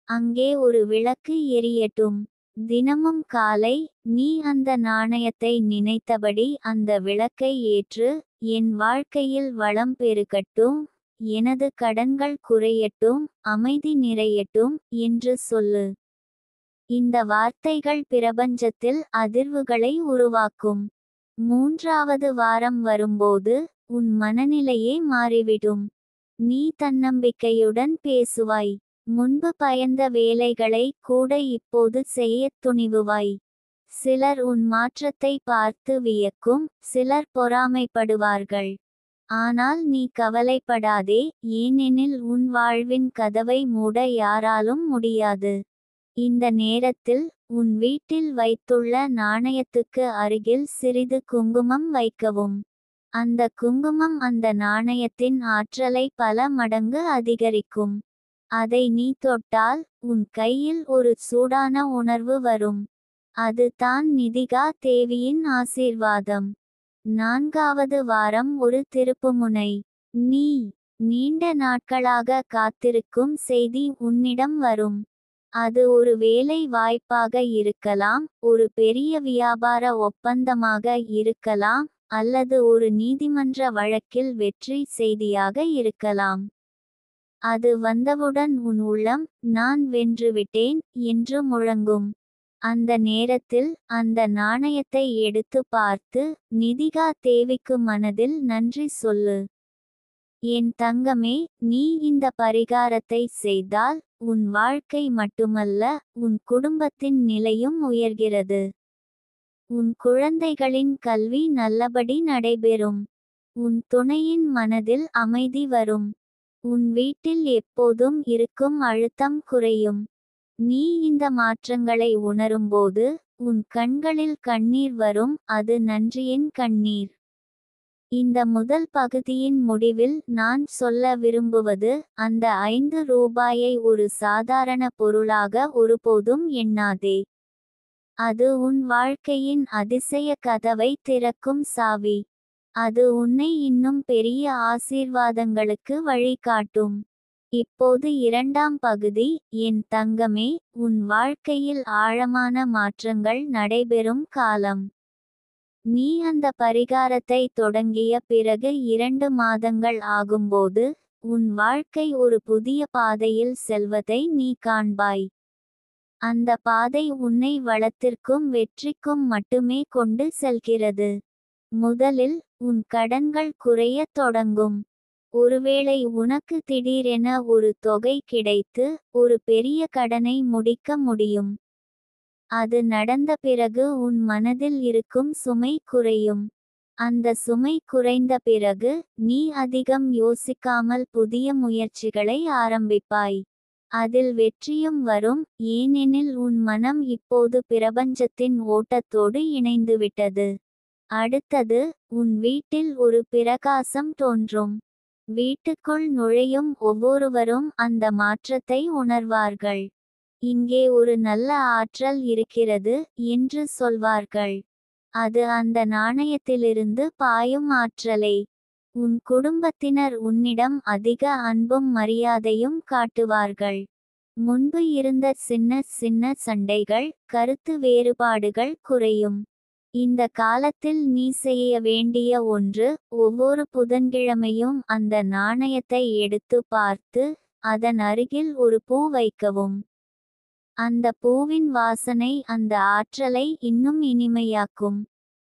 அங்கே ஒரு விளக்கு எரியட்டும். தினமும் காலை நீ அந்த நாணயத்தை நினைத்தபடி அந்த விளக்கை ஏற்று, என் வாழ்க்கையில் வளம் பெருகட்டும், எனது கடன்கள் குறையட்டும், அமைதி நிறையட்டும் என்று சொல்லு. இந்த வார்த்தைகள் பிரபஞ்சத்தில் அதிர்வுகளை உருவாக்கும். 3வது வாரம் வரும்போது உன் மனநிலையே மாறிவிடும். நீ தன்னம்பிக்கையுடன் பேசுவாய். முன்பு பயந்த வேலைகளை கூட இப்போது செய்யத் துணிவுவாய். சிலர் உன் மாற்றத்தை பார்த்து வியக்கும், சிலர் பொறாமைப்படுவார்கள். ஆனால் நீ கவலைப்படாதே, ஏனெனில் உன் வாழ்வின் கதவை மூட யாராலும் முடியாது. இந்த நேரத்தில் உன் வீட்டில் வைத்துள்ள நாணயத்துக்கு அருகில் சிறிது குங்குமம் வைக்கவும். அந்த குங்குமம் அந்த நாணயத்தின் ஆற்றலை பல மடங்கு அதிகரிக்கும். அதை நீ தொட்டால் உன் கையில் ஒரு சூடான உணர்வு வரும். அது தான் நிதிகா தேவியின் ஆசீர்வாதம். 4வது வாரம் ஒரு திருப்புமுனை. நீ நீண்ட நாட்களாக காத்திருக்கும் செய்தி உன்னிடம் வரும். அது ஒரு வேலை வாய்ப்பாக இருக்கலாம், ஒரு பெரிய வியாபார ஒப்பந்தமாக இருக்கலாம், அல்லது ஒரு நீதிமன்ற வழக்கில் வெற்றி செய்தியாக இருக்கலாம். அது வந்தவுடன் உன் உள்ளம், நான் வென்றுவிட்டேன் என்று முழங்கும். அந்த நேரத்தில் அந்த நாணயத்தை எடுத்து பார்த்து நிதிகா தேவிக்கு மனதில் நன்றி சொல்லு. என் தங்கமே, நீ இந்த பரிகாரத்தை செய்தால் உன் வாழ்க்கை மட்டுமல்ல, உன் குடும்பத்தின் நிலையும் உயர்கிறது. உன் குழந்தைகளின் கல்வி நல்லபடி நடைபெறும். உன் துணையின் மனதில் அமைதி வரும். உன் வீட்டில் எப்போதும் இருக்கும் அழுத்தம் குறையும். நீ இந்த மாற்றங்களை உணரும்போது உன் கண்களில் கண்ணீர் வரும், அது நன்றியின் கண்ணீர். இந்த முதல் பகுதியின் முடிவில் நான் சொல்ல விரும்புவது, அந்த 5 ரூபாயை ஒரு சாதாரண பொருளாக ஒருபோதும் எண்ணாதே. அது உன் வாழ்க்கையின் அதிசய கதவை திறக்கும் சாவி. அது உன்னை இன்னும் பெரிய ஆசீர்வாதங்களுக்கு வழிகாட்டும். இப்போது 2ஆம் பகுதி. என் தங்கமே, உன் வாழ்க்கையில் ஆழமான மாற்றங்கள் நடைபெறும் காலம். நீ அந்த பரிகாரத்தை தொடங்கிய பிறகு 2 மாதங்கள் ஆகும்போது உன் வாழ்க்கை ஒரு புதிய பாதையில் செல்வதை நீ காண்பாய். அந்த பாதை உன்னை வளத்திற்கும் வெற்றிக்கும் மட்டுமே கொண்டு செல்கிறது. முதலில் உன் கடன்கள் குறையத் தொடங்கும். ஒருவேளை உனக்கு திடீரென ஒரு தொகை கிடைத்து ஒரு பெரிய கடனை முடிக்க முடியும். அது நடந்த பிறகு உன் மனதில் இருக்கும் சுமை குறையும். அந்த சுமை குறைந்த பிறகு நீ அதிகம் யோசிக்காமல் புதிய முயற்சிகளை ஆரம்பிப்பாய். அதில் வெற்றியும் வரும், ஏனெனில் உன் மனம் இப்போது பிரபஞ்சத்தின் ஓட்டத்தோடு இணைந்துவிட்டது. அடுத்தது, உன் வீட்டில் ஒரு பிரகாசம் தோன்றும். வீட்டுக்குள் நுழையும் ஒவ்வொருவரும் அந்த மாற்றத்தை உணர்வார்கள். இங்கே ஒரு நல்ல ஆற்றல் இருக்கிறது என்று சொல்வார்கள். அது அந்த நாணயத்திலிருந்து பாயும் ஆற்றலே. உன் குடும்பத்தினர் உன்னிடம் அதிக அன்பும் மரியாதையும் காட்டுவார்கள். முன்பு இருந்த சின்ன சின்ன சண்டைகள், கருத்து வேறுபாடுகள் குறையும். இந்த காலத்தில் நீ செய்ய வேண்டிய ஒன்று, ஒவ்வொரு புதன்கிழமையும் அந்த நாணயத்தை எடுத்து பார்த்து, அதன் அருகில் ஒரு பூ வைக்கவும். அந்த பூவின் வாசனை அந்த ஆற்றலை இன்னும் இனிமையாக்கும்.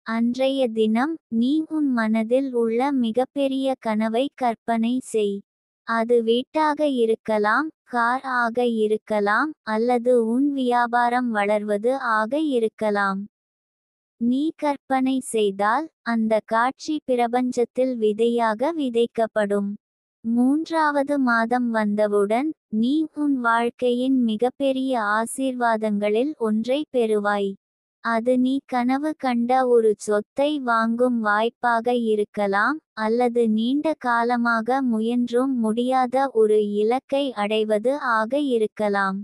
அன்றைய தினம் நீ உன் மனதில் உள்ள மிகப்பெரிய கனவை கற்பனை செய். அது வீட்டாக இருக்கலாம், கார் ஆக இருக்கலாம், அல்லது உன் வியாபாரம் வளர்வது ஆக இருக்கலாம். நீ கற்பனை செய்தால் அந்த காட்சி பிரபஞ்சத்தில் விதையாக விதைக்கப்படும். 3வது மாதம் வந்தவுடன் நீ உன் வாழ்க்கையின் மிகப்பெரிய ஆசீர்வாதங்களில் ஒன்றை பெறுவாய். அது நீ கனவு கண்ட ஒரு சொத்தை வாங்கும் வாய்ப்பாக இருக்கலாம், அல்லது நீண்ட காலமாக முயன்றும் முடியாத ஒரு இலக்கை அடைவது ஆக இருக்கலாம்.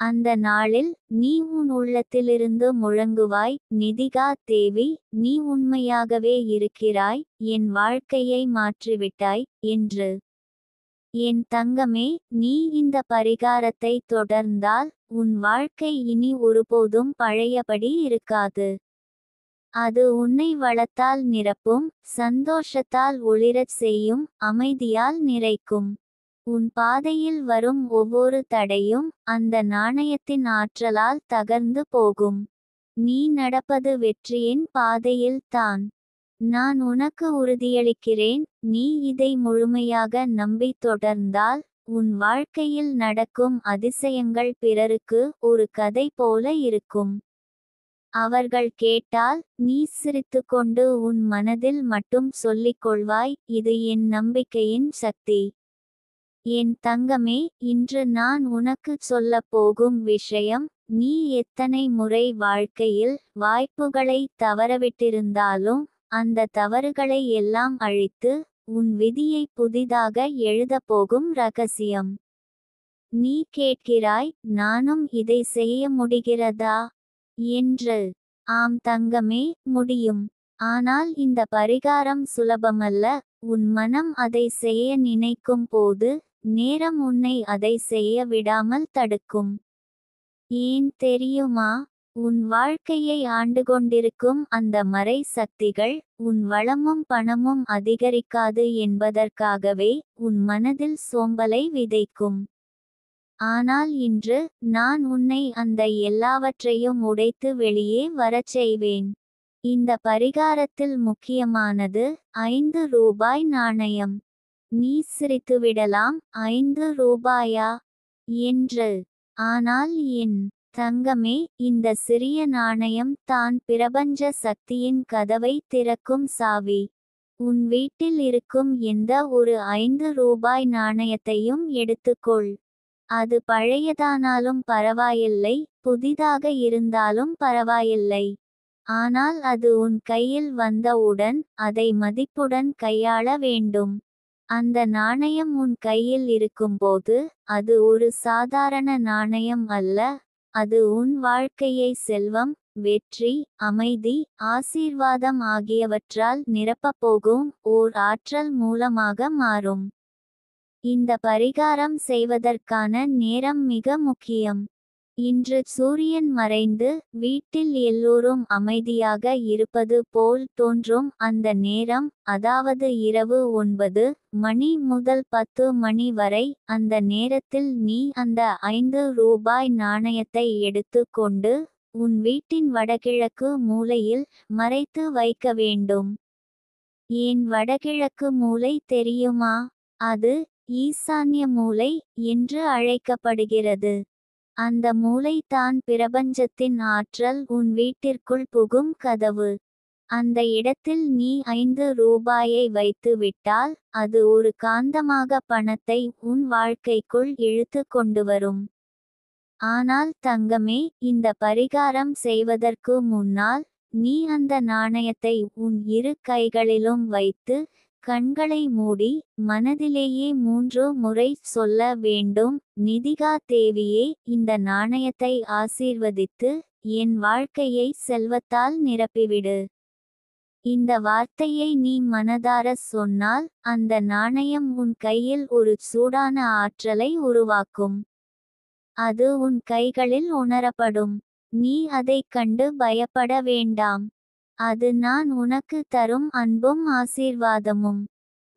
அந்த நாளில் நீ உன் உள்ளத்திலிருந்து முழங்குவாய், நிதிகா தேவி, நீ உண்மையாகவே இருக்கிறாய், என் வாழ்க்கையை மாற்றிவிட்டாய் என்று. என் தங்கமே, நீ இந்த பரிகாரத்தை தொடர்ந்தால் உன் வாழ்க்கை இனி ஒருபோதும் பழையபடி இருக்காது. அது உன்னை வளத்தால் நிரப்பும், சந்தோஷத்தால் ஒளிரச் செய்யும், அமைதியால் நிறைக்கும். உன் பாதையில் வரும் ஒவ்வொரு தடையும் அந்த நாணயத்தின் ஆற்றலால் தகர்ந்து போகும். நீ நடப்பது வெற்றியின் பாதையில் தான். நான் உனக்கு உறுதியளிக்கிறேன், நீ இதை முழுமையாக நம்பி தொடர்ந்தால் உன் வாழ்க்கையில் நடக்கும் அதிசயங்கள் பிறருக்கு ஒரு கதை போல இருக்கும். அவர்கள் கேட்டால் நீ சிரித்துக்கொண்டு உன் மனதில் மட்டும் சொல்லிக் கொள்வாய், இது என் நம்பிக்கையின் சக்தி. என் தங்கமே, இன்று நான் உனக்கு சொல்லப் போகும் விஷயம், நீ எத்தனை முறை வாழ்க்கையில் வாய்ப்புகளை தவறவிட்டிருந்தாலும் அந்த தவறுகளை எல்லாம் அழித்து உன் விதியை புதிதாக எழுதப் போகும் ரகசியம். நீ கேட்கிறாய், நானும் இதை செய்ய முடிகிறதா என்று. ஆம் தங்கமே, முடியும். ஆனால் இந்த பரிகாரம் சுலபமல்ல. உன் மனம் அதை செய்ய நினைக்கும் போது நேரம் உன்னை அதை செய்ய விடாமல் தடுக்கும். ஏன் தெரியுமா? உன் வாழ்க்கையை ஆண்டுகொண்டிருக்கும் அந்த மறை சக்திகள் உன் வளமும் பணமும் அதிகரிக்காது என்பதற்காகவே உன் மனதில் சோம்பலை விதைக்கும். ஆனால் இன்று நான் உன்னை அந்த எல்லாவற்றையும் உடைத்து வெளியே வரச் செய்வேன். இந்த பரிகாரத்தில் முக்கியமானது 5 ரூபாய் நாணயம். நீ சிரித்துவிடலாம், 5 ரூபாயா என்று. ஆனால் என் தங்கமே, இந்த சிறிய நாணயம் தான் பிரபஞ்ச சக்தியின் கதவை திறக்கும் சாவி. உன் வீட்டில் இருக்கும் எந்த ஒரு 5 ரூபாய் நாணயத்தையும் எடுத்துக்கொள். அது பழையதானாலும் பரவாயில்லை, புதிதாக இருந்தாலும் பரவாயில்லை. ஆனால் அது உன் கையில் வந்தவுடன் அதை மதிப்புடன் கையாள வேண்டும். அந்த நாணயம் உன் கையில் இருக்கும்போது அது ஒரு சாதாரண நாணயம் அல்ல, அது உன் வாழ்க்கையை செல்வம், வெற்றி, அமைதி, ஆசீர்வாதம் ஆகியவற்றால் நிரப்பப் போகும் ஓர் ஆற்றல் மூலமாக மாறும். இந்த பரிகாரம் செய்வதற்கான நேரம் மிக முக்கியம். இன்று சூரியன் மறைந்து வீட்டில் எல்லோரும் அமைதியாக இருப்பது போல் தோன்றும் அந்த நேரம், அதாவது இரவு 9 மணி முதல் 10 மணி வரை. அந்த நேரத்தில் நீ அந்த 5 ரூபாய் நாணயத்தை எடுத்து கொண்டு உன் வீட்டின் வடகிழக்கு மூலையில் மறைத்து வைக்க வேண்டும். ஏன் வடகிழக்கு மூலை தெரியுமா? அது ஈசான்ய மூலை என்று அழைக்கப்படுகிறது. அந்த மூலை தான் பிரபஞ்சத்தின் ஆற்றல் உன் வீட்டிற்குள் புகும் கதவு. அந்த இடத்தில் நீ 5 ரூபாயை வைத்து விட்டால் அது ஒரு காந்தமாக பணத்தை உன் வாழ்க்கைக்குள் இழுத்து கொண்டுவரும். ஆனால் தங்கமே, இந்த பரிகாரம் செய்வதற்கு முன்னால் நீ அந்த நாணயத்தை உன் இரு கைகளிலும் வைத்து கண்களை மூடி மனதிலேயே 3 முறை சொல்ல வேண்டும், நிதிகா தேவியே, இந்த நாணயத்தை ஆசீர்வதித்து என் வாழ்க்கையை செல்வத்தால் நிரப்பிவிடு இந்த வார்த்தையை நீ மனதார சொன்னால் அந்த நாணயம் உன் கையில் ஒரு சூடான ஆற்றலை உருவாக்கும். அது உன் கைகளில் உணரப்படும். நீ அதைக் கண்டு பயப்பட வேண்டாம். அது நான் உனக்கு தரும் அன்பும் ஆசீர்வாதமும்.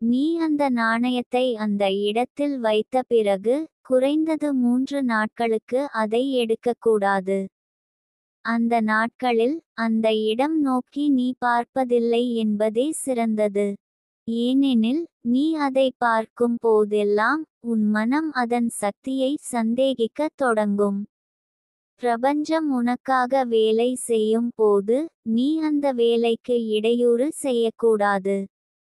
நீ அந்த நாணயத்தை அந்த இடத்தில் வைத்த பிறகு குறைந்தது 3 நாட்களுக்கு அதை எடுக்கக்கூடாது. அந்த நாட்களில் அந்த இடம் நோக்கி நீ பார்ப்பதில்லை என்பதே சிறந்தது. ஏனெனில் நீ அதை பார்க்கும் போதெல்லாம் உன் மனம் அதன் சக்தியை சந்தேகிக்கத் தொடங்கும். பிரபஞ்சம் உனக்காக வேலை செய்யும் போது நீ அந்த வேலைக்கு இடையூறு செய்யக்கூடாது.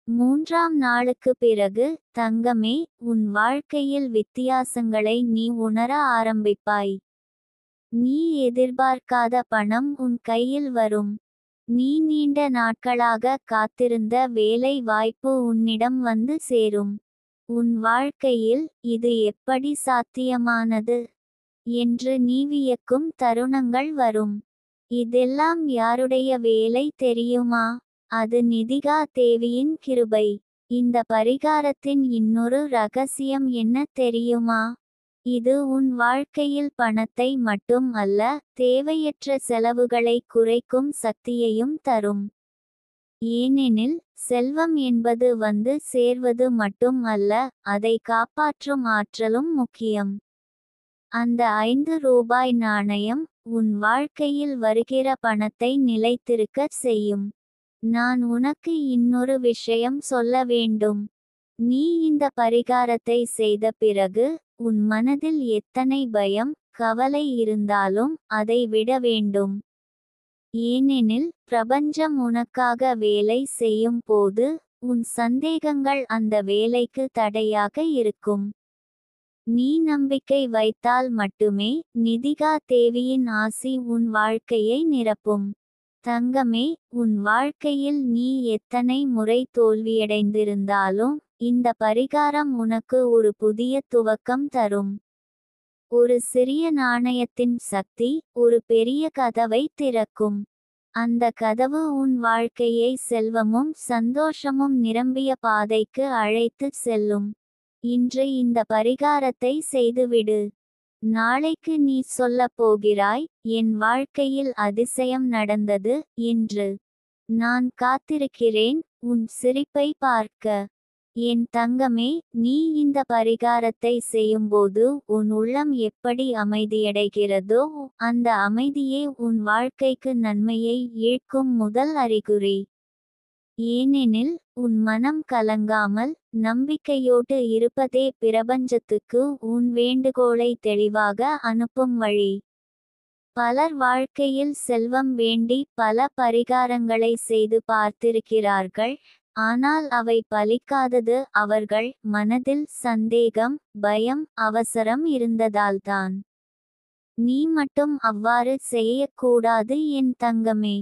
3ஆம் நாளுக்கு பிறகு தங்கமே, உன் வாழ்க்கையில் வித்தியாசங்களை நீ உணர ஆரம்பிப்பாய். நீ எதிர்பார்க்காத பணம் உன் கையில் வரும். நீ நீண்ட நாட்களாக காத்திருந்த வேலை வாய்ப்பு உன்னிடம் வந்து சேரும். உன் வாழ்க்கையில் இது எப்படி சாத்தியமானது என்று நீ வியக்கும் தருணங்கள் வரும். இதெல்லாம் யாருடைய வேலை தெரியுமா? அது நிதிகா தேவியின் கிருபை. இந்த பரிகாரத்தின் இன்னொரு ரகசியம் என்ன தெரியுமா? இது உன் வாழ்க்கையில் பணத்தை மட்டும் அல்ல, தேவையற்ற செலவுகளை குறைக்கும் சக்தியையும் தரும். ஏனெனில் செல்வம் என்பது வந்து சேர்வது மட்டும் அல்ல, அதை காப்பாற்றும் ஆற்றலும் முக்கியம். அந்த 5 ரூபாய் நாணயம் உன் வாழ்க்கையில் வருகிற பணத்தை நிலைத்திருக்கச் செய்யும். நான் உனக்கு இன்னொரு விஷயம் சொல்ல வேண்டும். நீ இந்த பரிகாரத்தை செய்த பிறகு உன் மனதில் எத்தனை பயம், கவலை இருந்தாலும் அதை விட வேண்டும். ஏனெனில் பிரபஞ்சம் உனக்காக வேலை செய்யும் போது உன் சந்தேகங்கள் அந்த வேலைக்கு தடையாக இருக்கும். நீ நம்பிக்கை வைத்தால் மட்டுமே நிதிகா தேவியின் ஆசி உன் வாழ்க்கையை நிரப்பும். தங்கமே, உன் வாழ்க்கையில் நீ எத்தனை முறை தோல்வியடைந்திருந்தாலும் இந்த பரிகாரம் உனக்கு ஒரு புதிய துவக்கம் தரும். ஒரு சிறிய நாணயத்தின் சக்தி ஒரு பெரிய கதவை திறக்கும். அந்த கதவு உன் வாழ்க்கையை செல்வமும் சந்தோஷமும் நிரம்பிய பாதைக்கு அழைத்துச் செல்லும். இன்று இந்த பரிகாரத்தை செய்துவிடு. நாளைக்கு நீ சொல்லப் போகிறாய், என் வாழ்க்கையில் அதிசயம் நடந்தது என்று. நான் காத்திருக்கிறேன் உன் சிரிப்பை பார்க்க. என் தங்கமே, நீ இந்த பரிகாரத்தை செய்யும்போது உன் உள்ளம் எப்படி அமைதியடைகிறதோ அந்த அமைதியே உன் வாழ்க்கைக்கு நன்மையை ஈர்க்கும் முதல் அறிகுறி. ஏனெனில் உன் மனம் கலங்காமல் நம்பிக்கையோடு இருப்பதே பிரபஞ்சத்துக்கு உன் வேண்டுகோளை தெளிவாக அனுப்பும் வழி. பலர் வாழ்க்கையில் செல்வம் வேண்டி பல பரிகாரங்களை செய்து பார்த்திருக்கிறார்கள், ஆனால் அவை பலிக்காதது அவர்கள் மனதில் சந்தேகம், பயம், அவசரம் இருந்ததால்தான். நீ மட்டும் அவ்வாறு செய்யக்கூடாது என் தங்கமே.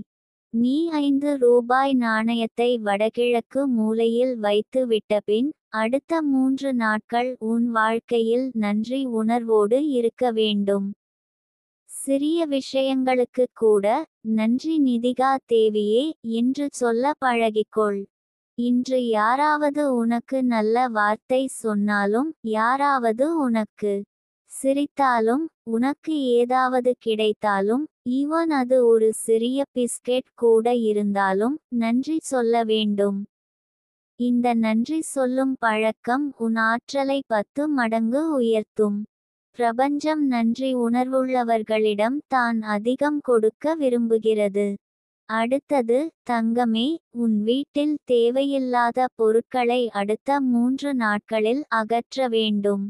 நீ 5 ரூபாய் நாணயத்தை வடகிழக்கு மூலையில் வைத்து விட்டபின் அடுத்த 3 நாட்கள் உன் வாழ்க்கையில் நன்றி உணர்வோடு இருக்க வேண்டும். சிறிய விஷயங்களுக்கு கூட நன்றி நிதிகா தேவியே என்று சொல்ல பழகிக்கொள். இன்று யாராவது உனக்கு நல்ல வார்த்தை சொன்னாலும், யாராவது உனக்கு சிரித்தாலும், உனக்கு ஏதாவது கிடைத்தாலும், ஈவன் அது ஒரு சிறிய பிஸ்கெட் கூட இருந்தாலும் நன்றி சொல்ல வேண்டும். இந்த நன்றி சொல்லும் பழக்கம் உன் ஆற்றலை 10 மடங்கு உயர்த்தும். பிரபஞ்சம் நன்றி உணர்வுள்ளவர்களிடம் தான் அதிகம் கொடுக்க விரும்புகிறது. அடுத்தது, தங்கமே, உன் வீட்டில் தேவையில்லாத பொருட்களை அடுத்த 3 நாட்களில் அகற்ற வேண்டும்.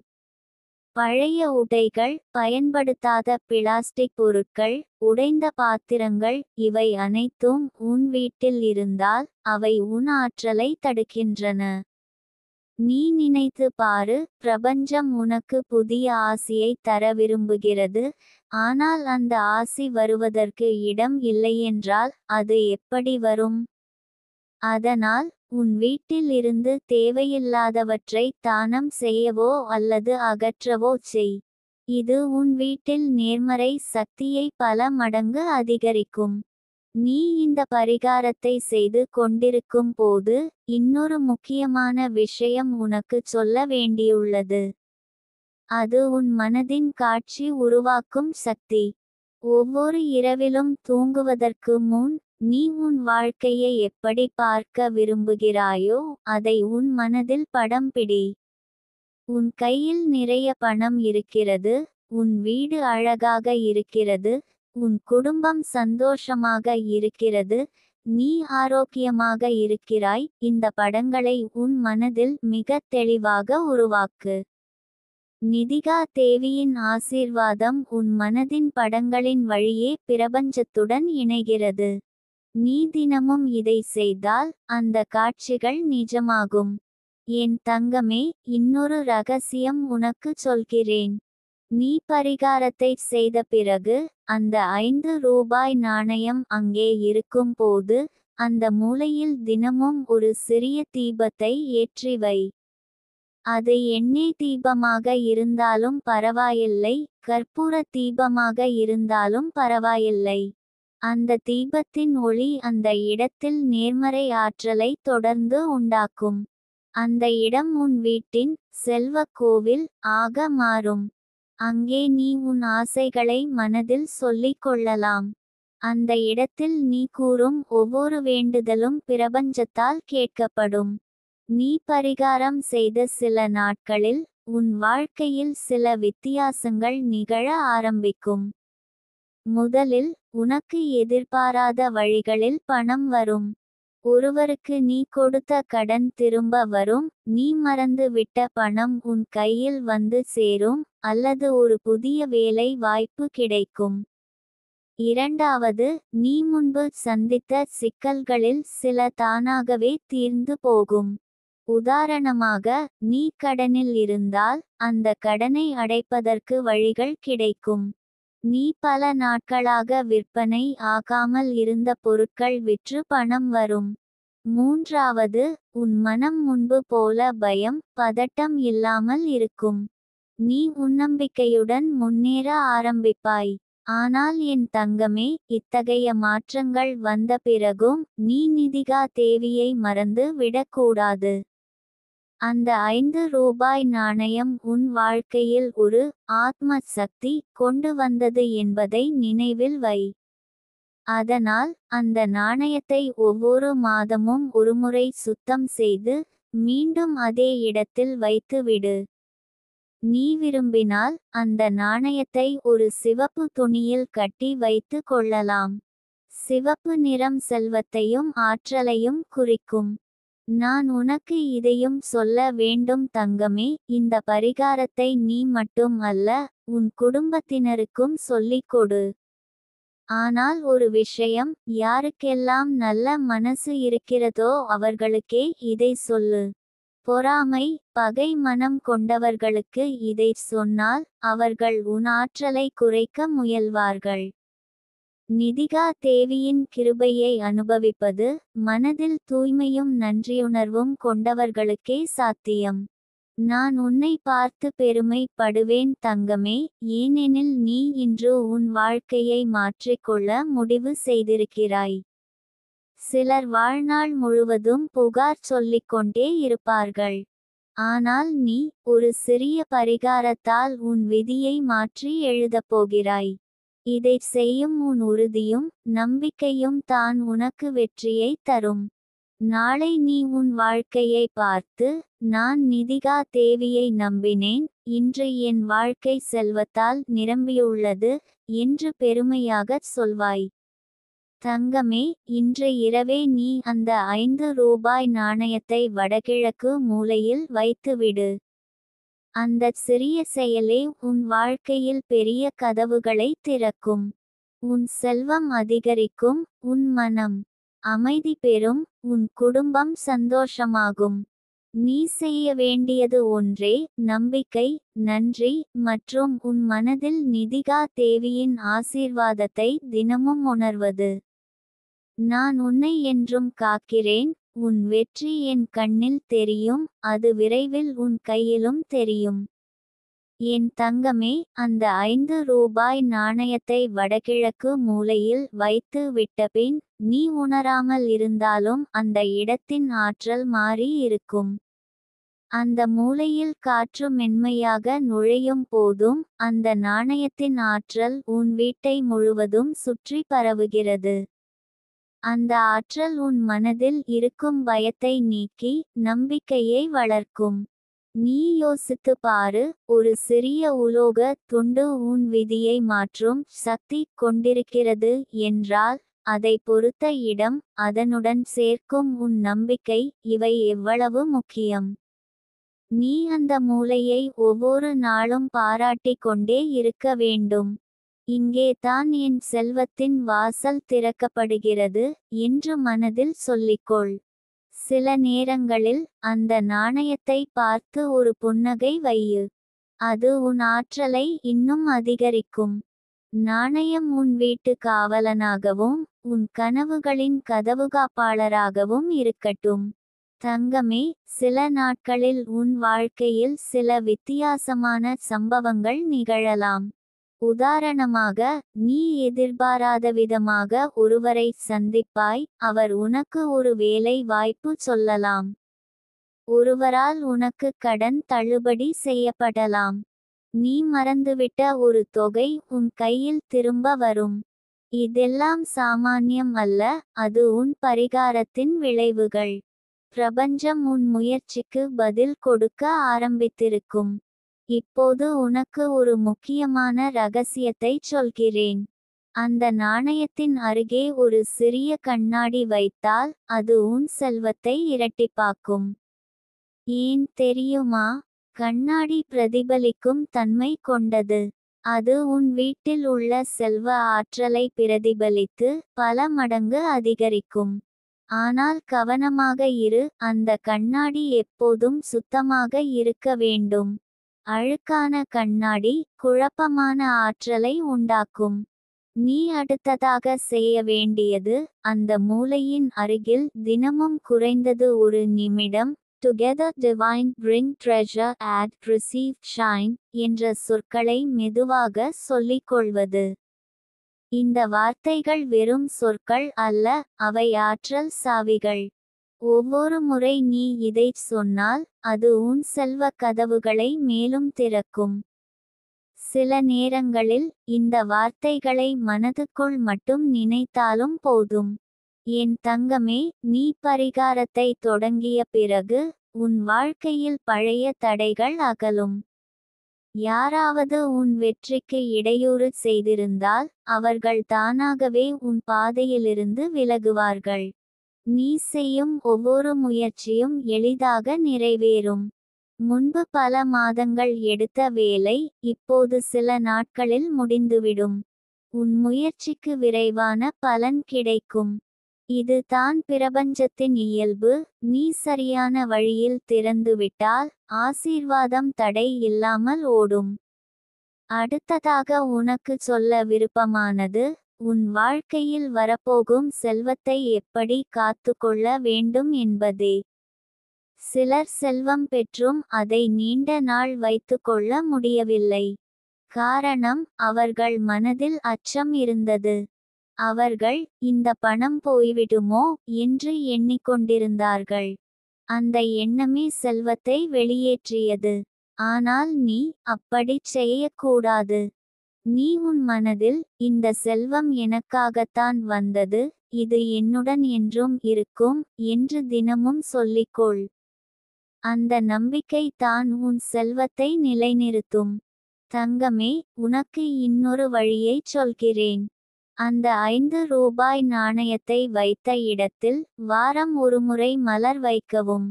பழைய உடைகள், பயன்படுத்தாத பிளாஸ்டிக் பொருட்கள், உடைந்த பாத்திரங்கள் இவை அனைத்தும் உன் வீட்டில் இருந்தால் அவை உன் ஆற்றலை தடுக்கின்றன. நீ நினைத்து பாரு, பிரபஞ்சம் உனக்கு புதிய ஆசியை தர விரும்புகிறது, ஆனால் அந்த ஆசி வருவதற்கு இடம் இல்லையென்றால் அது எப்படி வரும்? அதனால் உன் வீட்டில் இருந்து தேவையில்லாதவற்றை தானம் செய்யவோ அல்லது அகற்றவோ செய். இது உன் வீட்டில் நேர்மறை சக்தியை பல மடங்கு அதிகரிக்கும். நீ இந்த பரிகாரத்தை செய்து கொண்டிருக்கும் போது இன்னொரு முக்கியமான விஷயம் உனக்கு சொல்ல வேண்டியுள்ளது. அது உன் மனதின் காட்சி உருவாக்கும் சக்தி. ஒவ்வொரு இரவிலும் தூங்குவதற்கு முன் நீ உன் வாழ்க்கையை எப்படி பார்க்க விரும்புகிறாயோ அதை உன் மனதில் படம் பிடி. உன் கையில் நிறைய பணம் இருக்கிறது, உன் வீடு அழகாக இருக்கிறது, உன் குடும்பம் சந்தோஷமாக இருக்கிறது, நீ ஆரோக்கியமாக இருக்கிறாய். இந்த படங்களை உன் மனதில் மிக தெளிவாக உருவாக்கு. நிதிகா தேவியின் ஆசீர்வாதம் உன் மனதின் படங்களின் வழியே பிரபஞ்சத்துடன் இணைகிறது. நீ தினமும் இதை செய்தால் அந்த காட்சிகள் நிஜமாகும். என் தங்கமே, இன்னொரு ரகசியம் உனக்கு சொல்கிறேன். நீ பரிகாரத்தை செய்த பிறகு அந்த 5 ரூபாய் நாணயம் அங்கே இருக்கும் போது அந்த மூலையில் தினமும் ஒரு சிறிய தீபத்தை ஏற்றி வை. அது எண்ணெய் தீபமாக இருந்தாலும் பரவாயில்லை, கற்பூர தீபமாக இருந்தாலும் பரவாயில்லை. அந்த தீபத்தின் ஒளி அந்த இடத்தில் நேர்மறை ஆற்றலை தொடர்ந்து உண்டாக்கும். அந்த இடம் உன் வீட்டின் செல்வ கோவில் ஆக மாறும். அங்கே நீ உன் ஆசைகளை மனதில் சொல்லிக் கொள்ளலாம். அந்த இடத்தில் நீ கூறும் ஒவ்வொரு வேண்டுதலும் பிரபஞ்சத்தால் கேட்கப்படும். நீ பரிகாரம் செய்த சில நாட்களில் உன் வாழ்க்கையில் சில வித்தியாசங்கள் நிகழ ஆரம்பிக்கும். முதலில் உனக்கு எதிர்பாராத வழிகளில் பணம் வரும். ஒருவருக்கு நீ கொடுத்த கடன் திரும்ப வரும், நீ மறந்து விட்ட பணம் உன் கையில் வந்து சேரும், அல்லது ஒரு புதிய வேலை வாய்ப்பு கிடைக்கும். இரண்டாவது, நீ முன்பு சந்தித்த சிக்கல்களில் சில தானாகவே தீர்ந்து போகும். உதாரணமாக, நீ கடனில் இருந்தால் அந்த கடனை அடைப்பதற்கு வழிகள் கிடைக்கும். நீ பல நாட்களாக விற்பனை ஆகாமல் இருந்த பொருட்கள் விற்று பணம் வரும். மூன்றாவது, உன் மனம் முன்பு போல பயம், பதட்டம் இல்லாமல் இருக்கும். நீ உன்னம்பிக்கையுடன் முன்னேற ஆரம்பிப்பாய். ஆனால் என் தங்கமே, இத்தகைய மாற்றங்கள் வந்த பிறகும் நீ நிதிகா தேவியை மறந்து விடக்கூடாது. அந்த 5 ரூபாய் நாணயம் உன் வாழ்க்கையில் ஒரு ஆத்ம சக்தி கொண்டு வந்தது என்பதை நினைவில் வை. அதனால் அந்த நாணயத்தை ஒவ்வொரு மாதமும் ஒருமுறை சுத்தம் செய்து மீண்டும் அதே இடத்தில் வைத்து விடு. நீ விரும்பினால் அந்த நாணயத்தை ஒரு சிவப்பு துணியில் கட்டி வைத்து கொள்ளலாம். சிவப்பு நிறம் செல்வத்தையும் ஆற்றலையும் குறிக்கும். நான் உனக்கு இதையும் சொல்ல வேண்டும் தங்கமே, இந்த பரிகாரத்தை நீ மட்டும் அல்ல, உன் குடும்பத்தினருக்கும் சொல்லிக் கொடு. ஆனால் ஒரு விஷயம், யாருக்கெல்லாம் நல்ல மனசு இருக்கிறதோ அவர்களுக்கே இதை சொல்லு. பொறாமை, பகை மனம் கொண்டவர்களுக்கு இதை சொன்னால் அவர்கள் உன் ஆற்றலை குறைக்க முயல்வார்கள். நிதிகா தேவியின் கிருபையை அனுபவிப்பது மனதில் தூய்மையும் நன்றியுணர்வும் கொண்டவர்களுக்கே சாத்தியம். நான் உன்னை பார்த்து பெருமை படுவேன் தங்கமே, ஏனெனில் நீ இன்று உன் வாழ்க்கையை மாற்றிக்கொள்ள முடிவு செய்திருக்கிறாய். சிலர் வாழ்நாள் முழுவதும் புகார் சொல்லிக்கொண்டே இருப்பார்கள். ஆனால் நீ ஒரு சிறிய பரிகாரத்தால் உன் விதியை மாற்றி எழுதப் போகிறாய். இதைச் செய்யும் உன் உறுதியும் நம்பிக்கையும் தான் உனக்கு வெற்றியை தரும். நாளை நீ உன் வாழ்க்கையை பார்த்து, நான் நிதிகா தேவியை நம்பினேன், இன்று என் வாழ்க்கை செல்வத்தால் நிரம்பியுள்ளது என்று பெருமையாகச் சொல்வாய். தங்கமே, இன்று இரவே நீ அந்த 5 ரூபாய் நாணயத்தை வடகிழக்கு மூலையில் வைத்துவிடு. அந்தச் சிறிய செயலே உன் வாழ்க்கையில் பெரிய கதவுகளை திறக்கும். உன் செல்வம் அதிகரிக்கும், உன் மனம் அமைதி பெறும், உன் குடும்பம் சந்தோஷமாகும். நீ செய்ய வேண்டியது ஒன்றே, நம்பிக்கை, நன்றி மற்றும் உன் மனதில் நிதிகா தேவியின் ஆசீர்வாதத்தை தினமும் உணர்வது. நான் உன்னை என்றும் காக்கிறேன். உன் வெற்றி என் கண்ணில் தெரியும், அது விரைவில் உன் கையிலும் தெரியும். என் தங்கமே, அந்த 5 ரூபாய் நாணயத்தை வடகிழக்கு மூலையில் வைத்து விட்டபின் நீ உணராமல் இருந்தாலும் அந்த இடத்தின் ஆற்றல் மாறி இருக்கும். அந்த மூலையில் காற்று மென்மையாக நுழையும் போதும் அந்த நாணயத்தின் ஆற்றல் உன் வீட்டை முழுவதும் சுற்றி பரவுகிறது. அந்த ஆற்றல் உன் மனதில் இருக்கும் பயத்தை நீக்கி நம்பிக்கையை வளர்க்கும். நீ யோசித்து பாரு, ஒரு சிறிய உலோக துண்டு உன் விதியை மாற்றும் சக்தி கொண்டிருக்கிறது என்றால் அதை பொறுத்த இடம், அதனுடன் சேர்க்கும் உன் நம்பிக்கை, இவை எவ்வளவு முக்கியம். நீ அந்த மூலையை ஒவ்வொரு நாளும் பாராட்டிக் கொண்டே இருக்க வேண்டும். இங்கே தான் என் செல்வத்தின் வாசல் திறக்கப்படுகிறது என்று மனதில் சொல்லிக்கொள். சில நேரங்களில் அந்த நாணயத்தை பார்த்து ஒரு புன்னகை வையு. அது உன் ஆற்றலை இன்னும் அதிகரிக்கும். நாணயம் உன் வீட்டு காவலனாகவும் உன் கனவுகளின் கதவுகாப்பாளராகவும் இருக்கட்டும். தங்கமே, சில நாட்களில் உன் வாழ்க்கையில் சில வித்தியாசமான சம்பவங்கள் நிகழலாம். உதாரணமாக, நீ எதிர்பாராத விதமாக ஒருவரை சந்திப்பாய், அவர் உனக்கு ஒரு வேலை வாய்ப்பு சொல்லலாம். ஒருவரால் உனக்கு கடன் தள்ளுபடி செய்யப்படலாம். நீ மறந்துவிட்ட ஒரு தொகை உன் கையில் திரும்ப வரும். இதெல்லாம் சாமானியம் அல்ல, அது உன் பரிகாரத்தின் விளைவுகள். பிரபஞ்சம் உன் முயற்சிக்கு பதில் கொடுக்க ஆரம்பித்திருக்கும். இப்போது உனக்கு ஒரு முக்கியமான ரகசியத்தை சொல்கிறேன். அந்த நாணயத்தின் அருகே ஒரு சிறிய கண்ணாடி வைத்தால் அது உன் செல்வத்தை இரட்டிப்பாக்கும். ஏன் தெரியுமா? கண்ணாடி பிரதிபலிக்கும் தன்மை கொண்டது. அது உன் வீட்டில் உள்ள செல்வ ஆற்றலை பிரதிபலித்து பல மடங்கு அதிகரிக்கும். ஆனால் கவனமாக இரு, அந்த கண்ணாடி எப்போதும் சுத்தமாக இருக்க வேண்டும். அழுக்கான கண்ணாடி குழப்பமான ஆற்றலை உண்டாக்கும். நீ அடுத்ததாக செய்ய வேண்டியது, அந்த மூலையின் அருகில் தினமும் குறைந்தது ஒரு நிமிடம் "Together Divine Bring Treasure Add Receive Shine" என்ற சொற்களை மெதுவாக சொல்லிக்கொள்வது. இந்த வார்த்தைகள் வெறும் சொற்கள் அல்ல, அவை ஆற்றல் சாவிகள். ஒவ்வொரு முறை நீ இதைச் சொன்னால் அது உன் செல்வ கதவுகளை மேலும் திறக்கும். சில நேரங்களில் இந்த வார்த்தைகளை மனதுக்குள் மட்டும் நினைத்தாலும் போதும். என் தங்கமே, நீ பரிகாரத்தை தொடங்கிய பிறகு உன் வாழ்க்கையில் பழைய தடைகள் அகலும். யாராவது உன் வெற்றிக்கு இடையூறு செய்திருந்தால் அவர்கள் தானாகவே உன் பாதையிலிருந்து விலகுவார்கள். நீ செய்யும் ஒவ்வொரு முயற்சியும் எளிதாக நிறைவேறும். முன்பு பல மாதங்கள் எடுத்த வேலை இப்போது சில நாட்களில் முடிந்துவிடும். உன் முயற்சிக்கு விரைவான பலன் கிடைக்கும். இது தான் பிரபஞ்சத்தின் இயல்பு. நீ சரியான வழியில் திறந்துவிட்டால் ஆசீர்வாதம் தடை இல்லாமல் ஓடும். அடுத்ததாக உனக்கு சொல்ல விருப்பமானது, உன் வாழ்க்கையில் வரப்போகும் செல்வத்தை எப்படி காத்துக்கொள்ள வேண்டும் என்பதே. சிலர் செல்வம் பெற்றும் அதை நீண்ட நாள் வைத்துக்கொள்ள முடியவில்லை. காரணம், அவர்கள் மனதில் அச்சம் இருந்தது. அவர்கள் இந்த பணம் போய்விடுமோ என்று எண்ணிக்கொண்டிருந்தார்கள். அந்த எண்ணமே செல்வத்தை வெளியேற்றியது. ஆனால் நீ அப்படிச் செய்யக்கூடாது. நீ உன் மனதில், இந்த செல்வம் எனக்காகத்தான் வந்தது, இது என்னுடன் என்றும் இருக்கும் என்று தினமும் சொல்லிக்கொள். அந்த நம்பிக்கை தான் உன் செல்வத்தை நிலைநிறுத்தும். தங்கமே, உனக்கு இன்னொரு வழியைச் சொல்கிறேன். அந்த 5 ரூபாய் நாணயத்தை வைத்த இடத்தில் வாரம் ஒருமுறை மலர் வைக்கவும்.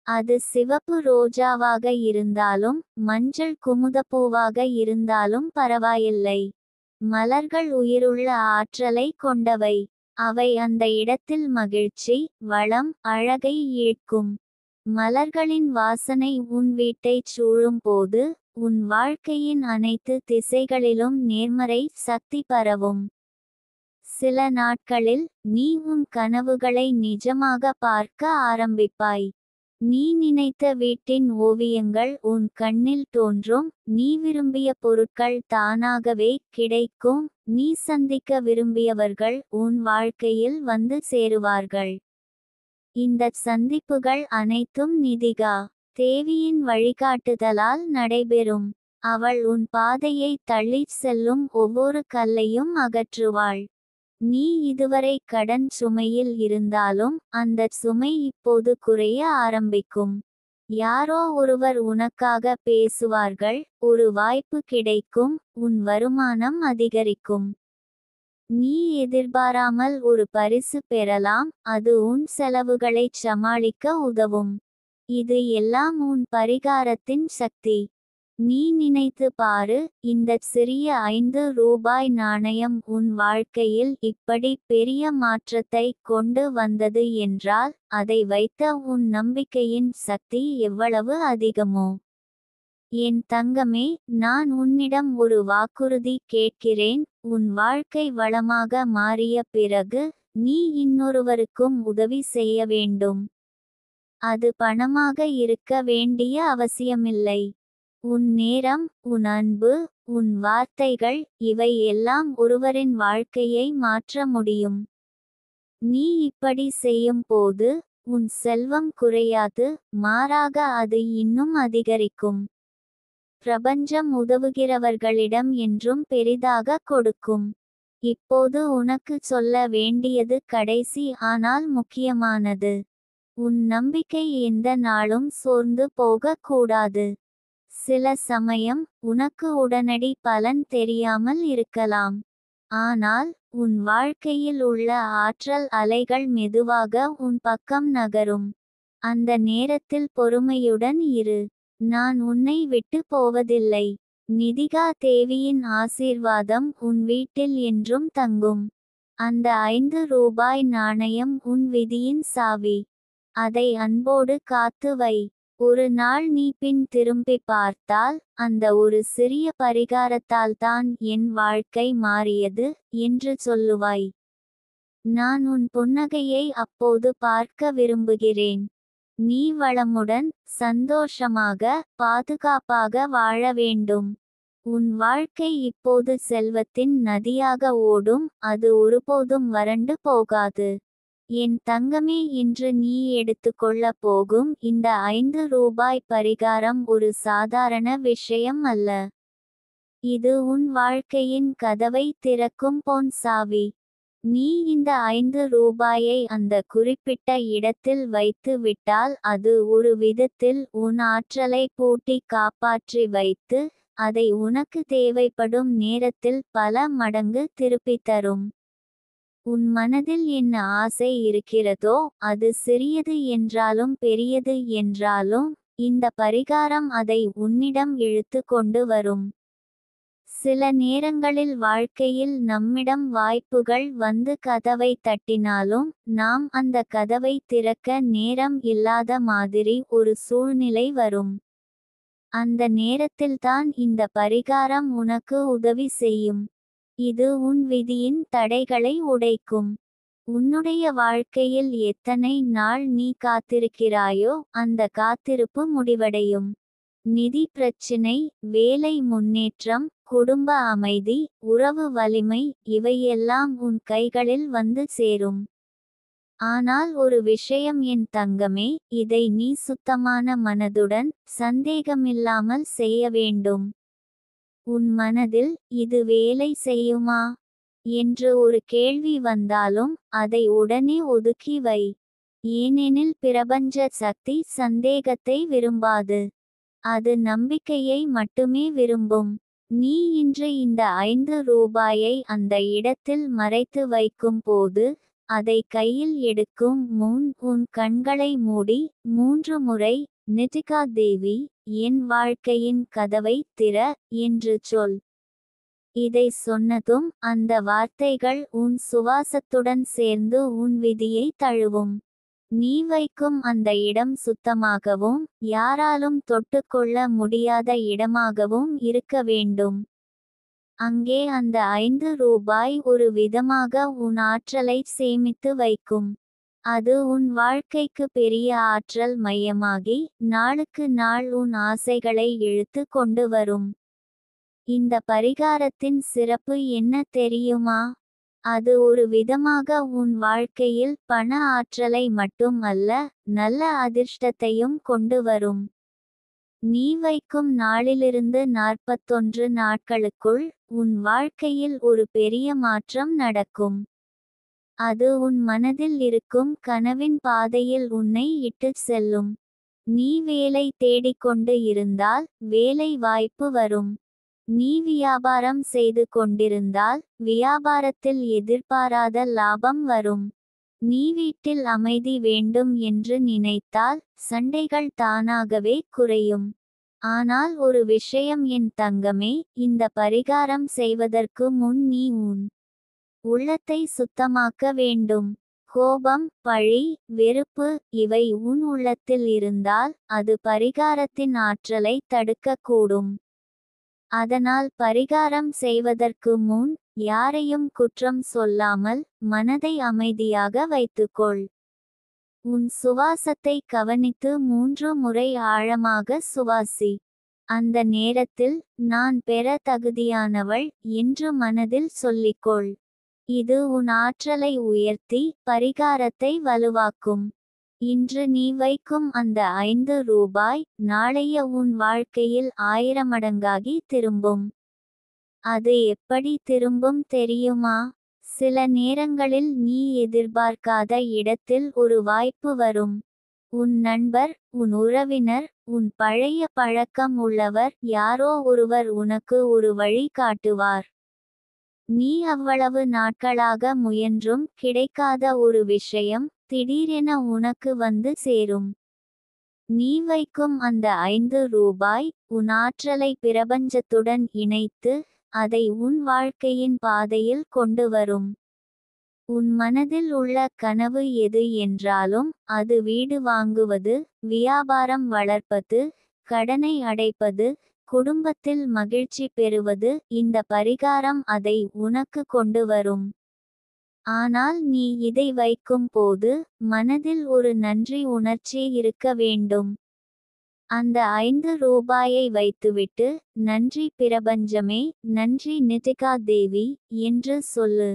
அது சிவப்பு ரோஜாவாக இருந்தாலும் மஞ்சள் குமுதப்பூவாக இருந்தாலும் பரவாயில்லை. மலர்கள் உயிருள்ள ஆற்றலை கொண்டவை. அவை அந்த இடத்தில் மகிழ்ச்சி, வளம், அழகை ஈர்க்கும். மலர்களின் வாசனை உன் வீட்டைச் சூழும் போது உன் வாழ்க்கையின் அனைத்து திசைகளிலும் நேர்மறை சக்தி பரவும். சில நாட்களில் நீ உன் கனவுகளை நிஜமாக பார்க்க ஆரம்பிப்பாய். நீ நினைத்த வீட்டின் ஓவியங்கள் உன் கண்ணில் தோன்றும். நீ விரும்பிய பொருட்கள் தானாகவே கிடைக்கும். நீ சந்திக்க விரும்பியவர்கள் உன் வாழ்க்கையில் வந்து சேருவார்கள். இந்தச் சந்திப்புகள் அனைத்தும் நிதிகா தேவியின் வழிகாட்டுதலால் நடைபெறும். அவள் உன் பாதையை தள்ளிச் செல்லும் ஒவ்வொரு கல்லையும் அகற்றுவாள். நீ இதுவரை கடன் சுமையில் இருந்தாலும் அந்தச் சுமை இப்போது குறைய ஆரம்பிக்கும். யாரோ ஒருவர் உனக்காக பேசுவார்கள். ஒரு வாய்ப்பு கிடைக்கும். உன் வருமானம் அதிகரிக்கும். நீ எதிர்பாராமல் ஒரு பரிசு பெறலாம். அது உன் செலவுகளைச் சமாளிக்க உதவும். இது எல்லாம் உன் பரிகாரத்தின் சக்தி. நீ நினைத்து பாரு, இந்தச் சிறிய 5 ரூபாய் நாணயம் உன் வாழ்க்கையில் இப்படி பெரிய மாற்றத்தை கொண்டு வந்தது என்றால் அதை வைத்த உன் நம்பிக்கையின் சக்தி எவ்வளவு அதிகமோ. என் தங்கமே, நான் உன்னிடம் ஒரு வாக்குறுதி கேட்கிறேன். உன் வாழ்க்கை வளமாக மாறிய பிறகு நீ இன்னொருவருக்கும் உதவி செய்ய வேண்டும். அது பணமாக இருக்க வேண்டிய அவசியமில்லை. உன் நேரம், உன் அன்பு, உன் வார்த்தைகள், இவை எல்லாம் ஒருவரின் வாழ்க்கையை மாற்ற முடியும். நீ இப்படி செய்யும் போது உன் செல்வம் குறையாது, மாறாக அது இன்னும் அதிகரிக்கும். பிரபஞ்சம் உதவுகிறவர்களிடம் என்றும் பெரிதாக கொடுக்கும். இப்போது உனக்கு சொல்ல வேண்டியது கடைசி ஆனால் முக்கியமானது. உன் நம்பிக்கை எந்த நாளும் சோர்ந்து போகக் கூடாது. சில சமயம் உனக்கு உடனடி பலன் தெரியாமல் இருக்கலாம். ஆனால் உன் வாழ்க்கையில் உள்ள ஆற்றல் அலைகள் மெதுவாக உன் பக்கம் நகரும். அந்த நேரத்தில் பொறுமையுடன் இரு. நான் உன்னை விட்டு போவதில்லை. நிதிகா தேவியின் ஆசீர்வாதம் உன் வீட்டில் என்றும் தங்கும். அந்த 5 ரூபாய் நாணயம் உன் விதியின் சாவி. அதை அன்போடு காத்து வை. ஒரு நாள் நீ பின் திரும்பி பார்த்தால் அந்த ஒரு சிறிய பரிகாரத்தால் தான் என் வாழ்க்கை மாறியது என்று சொல்லுவாய். நான் உன் புன்னகையை அப்போது பார்க்க விரும்புகிறேன். நீ வளமுடன், சந்தோஷமாக, பாதுகாப்பாக வாழ வேண்டும். உன் வாழ்க்கை இப்போது செல்வத்தின் நதியாக ஓடும். அது ஒருபோதும் வறண்டு போகாது. என் தங்கமே, இன்று நீ எடுத்துக்கொள்ளப் போகும் இந்த 5 ரூபாய் பரிகாரம் ஒரு சாதாரண விஷயம் அல்ல. இது உன் வாழ்க்கையின் கதவை திறக்கும் பொன் சாவி. நீ இந்த 5 ரூபாயை அந்த குறிப்பிட்ட இடத்தில் வைத்து விட்டால் அது ஒரு விதத்தில் உன் ஆற்றலை பூட்டி காப்பாற்றி வைத்து அதை உனக்கு தேவைப்படும் நேரத்தில் பல மடங்கு திருப்பித் தரும். உன் மனதில் என்ன ஆசை இருக்கிறதோ, அது சிறியது என்றாலும் பெரியது என்றாலும், இந்த பரிகாரம் அதை உன்னிடம் இழுத்து கொண்டு வரும். சில நேரங்களில் வாழ்க்கையில் நம்மிடம் வாய்ப்புகள் வந்து கதவை தட்டினாலும் நாம் அந்த கதவை திறக்க நேரம் இல்லாத மாதிரி ஒரு சூழ்நிலை வரும். அந்த நேரத்தில்தான் இந்த பரிகாரம் உனக்கு உதவி செய்யும். இது உன் விதியின் தடைகளை உடைக்கும். உன்னுடைய வாழ்க்கையில் எத்தனை நாள் நீ காத்திருக்கிறாயோ அந்த காத்திருப்பு முடிவடையும். நிதி பிரச்சினை, வேலை முன்னேற்றம், குடும்ப அமைதி, உறவு வலிமை, இவையெல்லாம் உன் கைகளில் வந்து சேரும். ஆனால் ஒரு விஷயம் என் தங்கமே, இதை நீ சுத்தமான மனதுடன், சந்தேகமில்லாமல் செய்ய வேண்டும். உன் மனதில் இது வேலை செய்யுமா என்று ஒரு கேள்வி வந்தாலும் அதை உடனே ஒதுக்கி வை. ஏனெனில் பிரபஞ்ச சக்தி சந்தேகத்தை விரும்பாது. அது நம்பிக்கையை மட்டுமே விரும்பும். நீ இன்று இந்த 5 ரூபாயை அந்த இடத்தில் மறைத்து வைக்கும் போது, அதை கையில் எடுக்கும் முன் உன் கண்களை மூடி 3 முறை நிதிகா தேவி, என் வாழ்க்கையின் கதவை திற என்று சொல். இதை சொன்னதும் அந்த வார்த்தைகள் உன் சுவாசத்துடன் சேர்ந்து உன் விதியை தழுவும். நீ வைக்கும் அந்த இடம் சுத்தமாகவும் யாராலும் தொட்டுக்கொள்ள முடியாத இடமாகவும் இருக்க வேண்டும். அங்கே அந்த 5 ரூபாய் ஒரு விதமாக உன் ஆற்றலை சேமித்து வைக்கும். அது உன் வாழ்க்கைக்கு பெரிய ஆற்றல் மையமாகி நாளுக்கு நாள் உன் ஆசைகளை இழுத்து கொண்டு வரும். இந்த பரிகாரத்தின் சிறப்பு என்ன தெரியுமா? அது ஒரு விதமாக உன் வாழ்க்கையில் பண ஆற்றலை மட்டும் அல்ல, நல்ல அதிர்ஷ்டத்தையும் கொண்டு வரும். நீ வைக்கும் நாளிலிருந்து 41 நாட்களுக்குள் உன் வாழ்க்கையில் ஒரு பெரிய மாற்றம் நடக்கும். அது உன் மனதில் இருக்கும் கனவின் பாதையில் உன்னை இட்டுச் செல்லும். நீ வேலை தேடிக்கொண்டு இருந்தால் வேலை வாய்ப்பு வரும். நீ வியாபாரம் செய்து கொண்டிருந்தால் வியாபாரத்தில் எதிர்பாராத லாபம் வரும். நீ வீட்டில் அமைதி வேண்டும் என்று நினைத்தால் சண்டைகள் தானாகவே குறையும். ஆனால் ஒரு விஷயம் என் தங்கமே, இந்த பரிகாரம் செய்வதற்கு முன் நீ உன் உள்ளத்தை சுத்தமாக்க வேண்டும். கோபம், பழி, வெறுப்பு இவை உன் உள்ளத்தில் இருந்தால் அது பரிகாரத்தின் ஆற்றலை தடுக்கக்கூடும். அதனால் பரிகாரம் செய்வதற்கு முன் யாரையும் குற்றம் சொல்லாமல் மனதை அமைதியாக வைத்துக்கொள். உன் சுவாசத்தை கவனித்து 3 முறை ஆழமாக சுவாசி. அந்த நேரத்தில் நான் பெற தகுதியானவள் என்று மனதில் சொல்லிக்கொள். இது உன் ஆற்றலை உயர்த்தி பரிகாரத்தை வலுவாக்கும். இன்று நீ வைக்கும் அந்த 5 ரூபாய் நாளைய உன் வாழ்க்கையில் 1000 மடங்காகி திரும்பும். அது எப்படி திரும்பும் தெரியுமா? சில நேரங்களில் நீ எதிர்பார்க்காத இடத்தில் ஒரு வாய்ப்பு வரும். உன் நண்பர், உன் உறவினர், உன் பழைய பழக்கம் உள்ளவர் யாரோ ஒருவர் உனக்கு ஒரு வழி காட்டுவார். நீ அவ்வளவு நாட்களாக முயன்றும் கிடைக்காத ஒரு விஷயம் திடீரென உனக்கு வந்து சேரும். நீ வைக்கும் அந்த 5 ரூபாய் உன் ஆற்றலை பிரபஞ்சத்துடன் இணைத்து அதை உன் வாழ்க்கையின் பாதையில் கொண்டு வரும். உன் மனதில் உள்ள கனவு எது என்றாலும், அது வீடு வாங்குவது, வியாபாரம் வளர்ப்பது, கடனை அடைப்பது, குடும்பத்தில் மகிழ்ச்சி பெறுவது, இந்த பரிகாரம் அதை உனக்கு கொண்டு வரும். ஆனால் நீ இதை வைக்கும் போது மனதில் ஒரு நன்றி உணர்ச்சி இருக்க வேண்டும். அந்த 5 ரூபாயை வைத்துவிட்டு, நன்றி பிரபஞ்சமே, நன்றி நிதிகா தேவி என்று சொல்லு.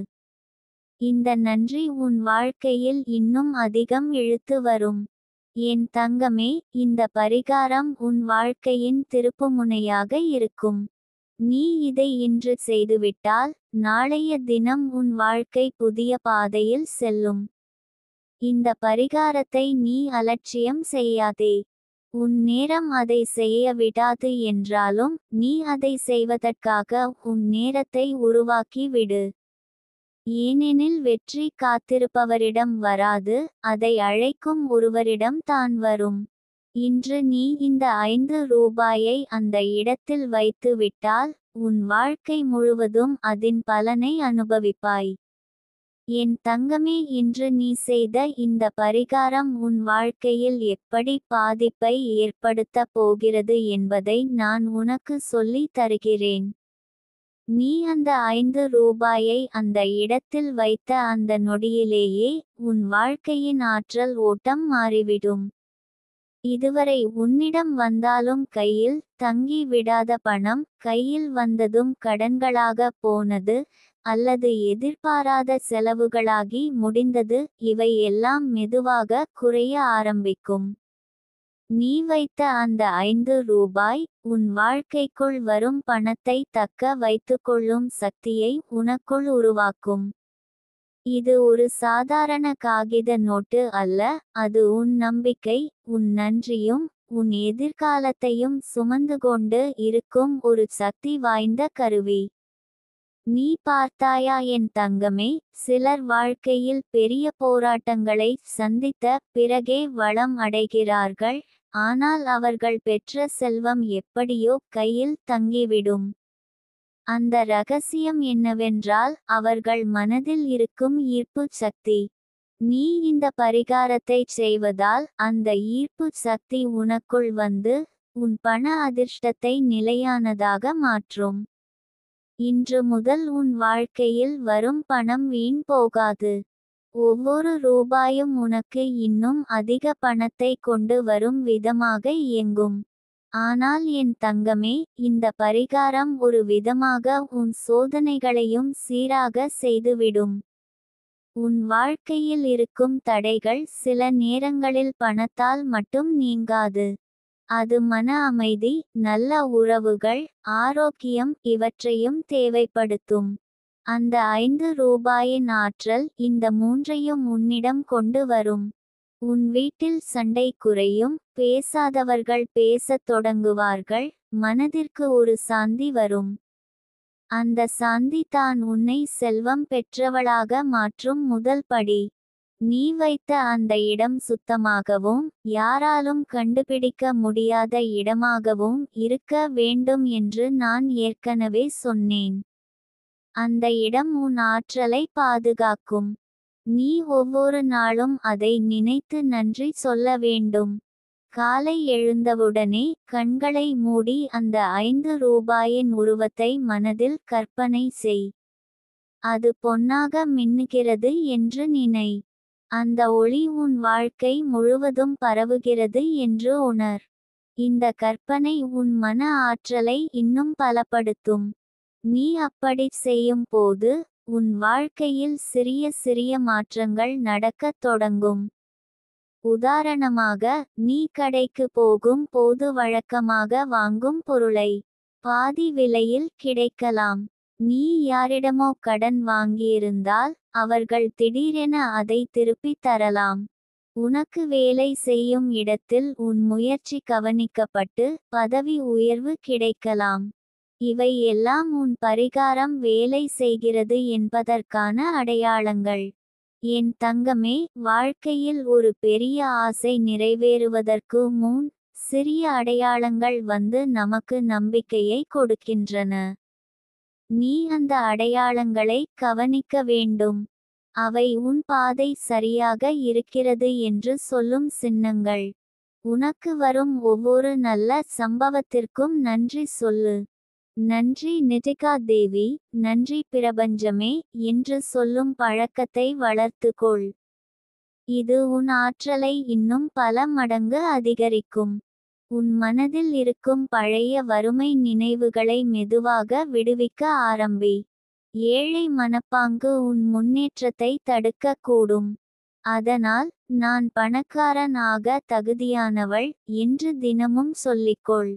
இந்த நன்றி உன் வாழ்க்கையில் இன்னும் அதிகம் இழுத்து வரும். என் தங்கமே, இந்த பரிகாரம் உன் வாழ்க்கையின் திருப்புமுனையாக இருக்கும். நீ இதை இன்று செய்துவிட்டால் நாளைய தினம் உன் வாழ்க்கை புதிய பாதையில் செல்லும். இந்த பரிகாரத்தை நீ அலட்சியம் செய்யாதே. உன் நேரம் அதை செய்ய விடாது என்றாலும் நீ அதை செய்வதற்காக உன் நேரத்தை உருவாக்கி விடு. ஏனெனில் வெற்றி காத்திருப்பவரிடம் வராது, அதை அழைக்கும் ஒருவரிடம் தான் வரும். இன்று நீ இந்த 5 ரூபாயை அந்த இடத்தில் வைத்து விட்டால் உன் வாழ்க்கை முழுவதும் அதன் பலனை அனுபவிப்பாய். என் தங்கமே, இன்று நீ செய்த இந்த பரிகாரம் உன் வாழ்க்கையில் எப்படி பாதிப்பை ஏற்படுத்தப் போகிறது என்பதை நான் உனக்கு சொல்லி தருகிறேன். நீ அந்த 5 ரூபாயை அந்த இடத்தில் வைத்த அந்த நொடியிலேயே உன் வாழ்க்கையின் ஆற்றல் ஓட்டம் மாறிவிடும். இதுவரை உன்னிடம் வந்தாலும் கையில் தங்கி விடாத பணம் கையில் வந்ததும் கடன்களாக போனது, அல்லது எதிர்பாராத செலவுகளாகி முடிந்தது, இவை எல்லாம் மெதுவாக குறைய ஆரம்பிக்கும். நீ வைத்த அந்த 5 ரூபாய் உன் வாழ்க்கைக்குள் வரும் பணத்தை தக்க வைத்துக்கொள்ளும் சக்தியை உனக்குள் உருவாக்கும். இது ஒரு சாதாரண காகித நோட்டு அல்ல, அது உன் நம்பிக்கை, உன் நன்றியும் உன் எதிர்காலத்தையும் சுமந்து கொண்டு இருக்கும் ஒரு சக்தி வாய்ந்த கருவி. நீ பார்த்தாயா என் தங்கமே, சிலர் வாழ்க்கையில் பெரிய போராட்டங்களை சந்தித்த பிறகே வளம் அடைகிறார்கள், ஆனால் அவர்கள் பெற்ற செல்வம் எப்படியோ கையில் தங்கிவிடும். அந்த ரகசியம் என்னவென்றால் அவர்கள் மனதில் இருக்கும் ஈர்ப்பு சக்தி. நீ இந்த பரிகாரத்தை செய்வதால் அந்த ஈர்ப்பு சக்தி உனக்குள் வந்து உன் பண அதிர்ஷ்டத்தை நிலையானதாக மாற்றும். இன்று முதல் உன் வாழ்க்கையில் வரும் பணம் வீண் போகாது. ஒவ்வொரு ரூபாயும் உனக்கு இன்னும் அதிக பணத்தை கொண்டு வரும் விதமாக இயங்கும். ஆனால் என் தங்கமே, இந்த பரிகாரம் ஒரு விதமாக உன் சோதனைகளையும் சீராக செய்துவிடும். உன் வாழ்க்கையில் இருக்கும் தடைகள் சில நேரங்களில் பணத்தால் மட்டும் நீங்காது. அது மன அமைதி, நல்ல உறவுகள், ஆரோக்கியம் இவற்றையும் தேவைப்படுத்தும். அந்த 5 ரூபாயின் ஆற்றல் இந்த மூன்றையும் உன்னிடம் கொண்டு வரும். உன் வீட்டில் சண்டை குறையும், பேசாதவர்கள் பேசத் தொடங்குவார்கள், மனதிற்கு ஒரு சாந்தி வரும். அந்த சாந்தி தான் உன்னை செல்வம் பெற்றவளாக மாற்றும் முதல் படி. நீ வைத்த அந்த இடம் சுத்தமாகவும் யாராலும் கண்டுபிடிக்க முடியாத இடமாகவும் இருக்க வேண்டும் என்று நான் ஏற்கனவே சொன்னேன். அந்த இடம் உன் ஆற்றலை பாதுகாக்கும். நீ ஒவ்வொரு நாளும் அதை நினைத்து நன்றி சொல்ல வேண்டும். காலை எழுந்தவுடனே கண்களை மூடி அந்த 5 ரூபாயின் உருவத்தை மனதில் கற்பனை செய். அது பொன்னாக மின்னுகிறது என்று நினை. அந்த ஒளி உன் வாழ்க்கை முழுவதும் பரவுகிறது என்று உணர். இந்த கற்பனை உன் மன ஆற்றலை இன்னும் பலப்படுத்தும். நீ அப்படி செய்யும் போது உன் வாழ்க்கையில் சிறிய சிறிய மாற்றங்கள் நடக்கத் தொடங்கும். உதாரணமாக, நீ கடைக்கு போகும் போது வழக்கமாக வாங்கும் பொருளை பாதி விலையில் கிடைக்கலாம். நீ யாரிடமோ கடன் வாங்கியிருந்தால் அவர்கள் திடீரென அதை திருப்பித் தரலாம். உனக்கு வேலை செய்யும் இடத்தில் உன் முயற்சி கவனிக்கப்பட்டு பதவி உயர்வு கிடைக்கலாம். இவை எல்லாம் உன் பரிகாரம் வேலை செய்கிறது என்பதற்கான அடையாளங்கள். என் தங்கமே, வாழ்க்கையில் ஒரு பெரிய ஆசை நிறைவேறுவதற்கு முன் சிறிய அடையாளங்கள் வந்து நமக்கு நம்பிக்கையை கொடுக்கின்றன. நீ அந்த அடையாளங்களை கவனிக்க வேண்டும். அவை உன் பாதை சரியாக இருக்கிறது என்று சொல்லும் சின்னங்கள். உனக்கு வரும் ஒவ்வொரு நல்ல சம்பவத்திற்கும் நன்றி சொல்லு. நன்றி நிதிகா தேவி, நன்றி பிரபஞ்சமே என்று சொல்லும் பழக்கத்தை வளர்த்துக்கொள். இது உன் ஆற்றலை இன்னும் பல மடங்கு அதிகரிக்கும். உன் மனதில் இருக்கும் பழைய வறுமை நினைவுகளை மெதுவாக விடுவிக்க ஆரம்பி. ஏழை மனப்பாங்கு உன் முன்னேற்றத்தை தடுக்கக்கூடும். அதனால், நான் பணக்காரன் ஆக தகுதியானவள் என்று தினமும் சொல்லிக்கொள்.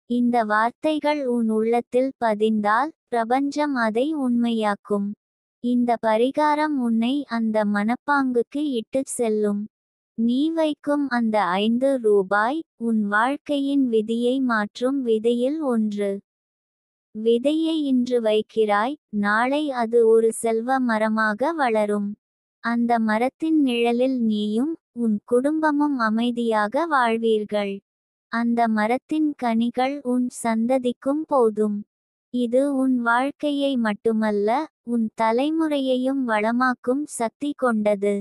இந்த வார்த்தைகள் உன் உள்ளத்தில் பதிந்தால் பிரபஞ்சம் அதை உண்மையாக்கும். இந்த பரிகாரம் உன்னை அந்த மனப்பாங்குக்கு இட்டுச் செல்லும். நீ வைக்கும் அந்த 5 ரூபாய் உன் வாழ்க்கையின் விதியை மாற்றும் விதையில் ஒன்று. விதையை இன்று வைக்கிறாய், நாளை அது ஒரு செல்வ மரமாக வளரும். அந்த மரத்தின் நிழலில் நீயும் உன் குடும்பமும் அமைதியாக வாழ்வீர்கள். அந்த மரத்தின் கனிகள் உன் சந்ததிக்கும் போதும். இது உன் வாழ்க்கையை மட்டுமல்ல, உன் தலைமுறையையும் வளமாக்கும் சக்தி கொண்டது.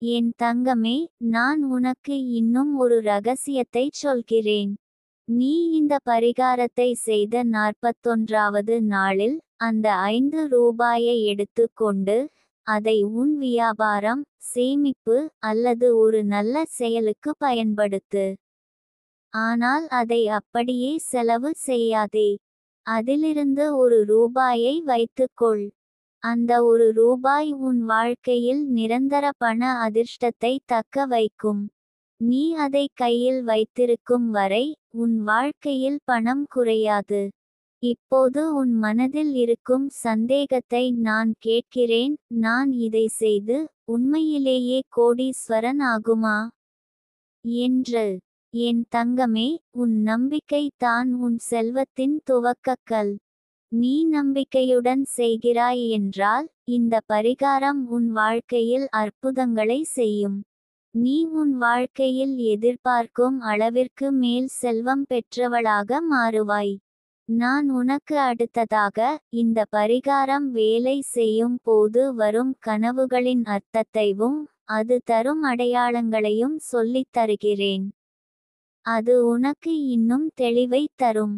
என் தங்கமே, நான் உனக்கு இன்னும் ஒரு ரகசியத்தைச் சொல்கிறேன். நீ இந்த பரிகாரத்தை செய்த 41வது நாளில் அந்த 5 ரூபாயை எடுத்துக்கொண்டு அதை உன் வியாபாரம், சேமிப்பு அல்லது ஒரு நல்ல செயலுக்கு பயன்படுத்து. ஆனால் அதை அப்படியே செலவு செய்யாதே. அதிலிருந்து ஒரு ரூபாயை வைத்துக்கொள். அந்த ஒரு ரூபாய் உன் வாழ்க்கையில் நிரந்தர பண அதிர்ஷ்டத்தை தக்க வைக்கும். நீ அதை கையில் வைத்திருக்கும் வரை உன் வாழ்க்கையில் பணம் குறையாது. இப்போது உன் மனதில் இருக்கும் சந்தேகத்தை நான் கேட்கிறேன், நான் இதை செய்து உண்மையிலேயே கோடீஸ்வரன் ஆகுமா என்று. என் தங்கமே, உன் நம்பிக்கை தான் உன் செல்வத்தின் துவக்கக்கல். நீ நம்பிக்கையுடன் செய்கிறாய் என்றால் இந்த பரிகாரம் உன் வாழ்க்கையில் அற்புதங்களை செய்யும். நீ உன் வாழ்க்கையில் எதிர்பார்க்கும் அளவிற்கு மேல் செல்வம் பெற்றவளாக மாறுவாய். நான் உனக்கு அடுத்ததாக இந்த பரிகாரம் வேலை செய்யும் போது வரும் கனவுகளின் அர்த்தத்தையும் அது தரும் அடையாளங்களையும் சொல்லித் தருகிறேன். அது உனக்கு இன்னும் தெளிவை தரும்.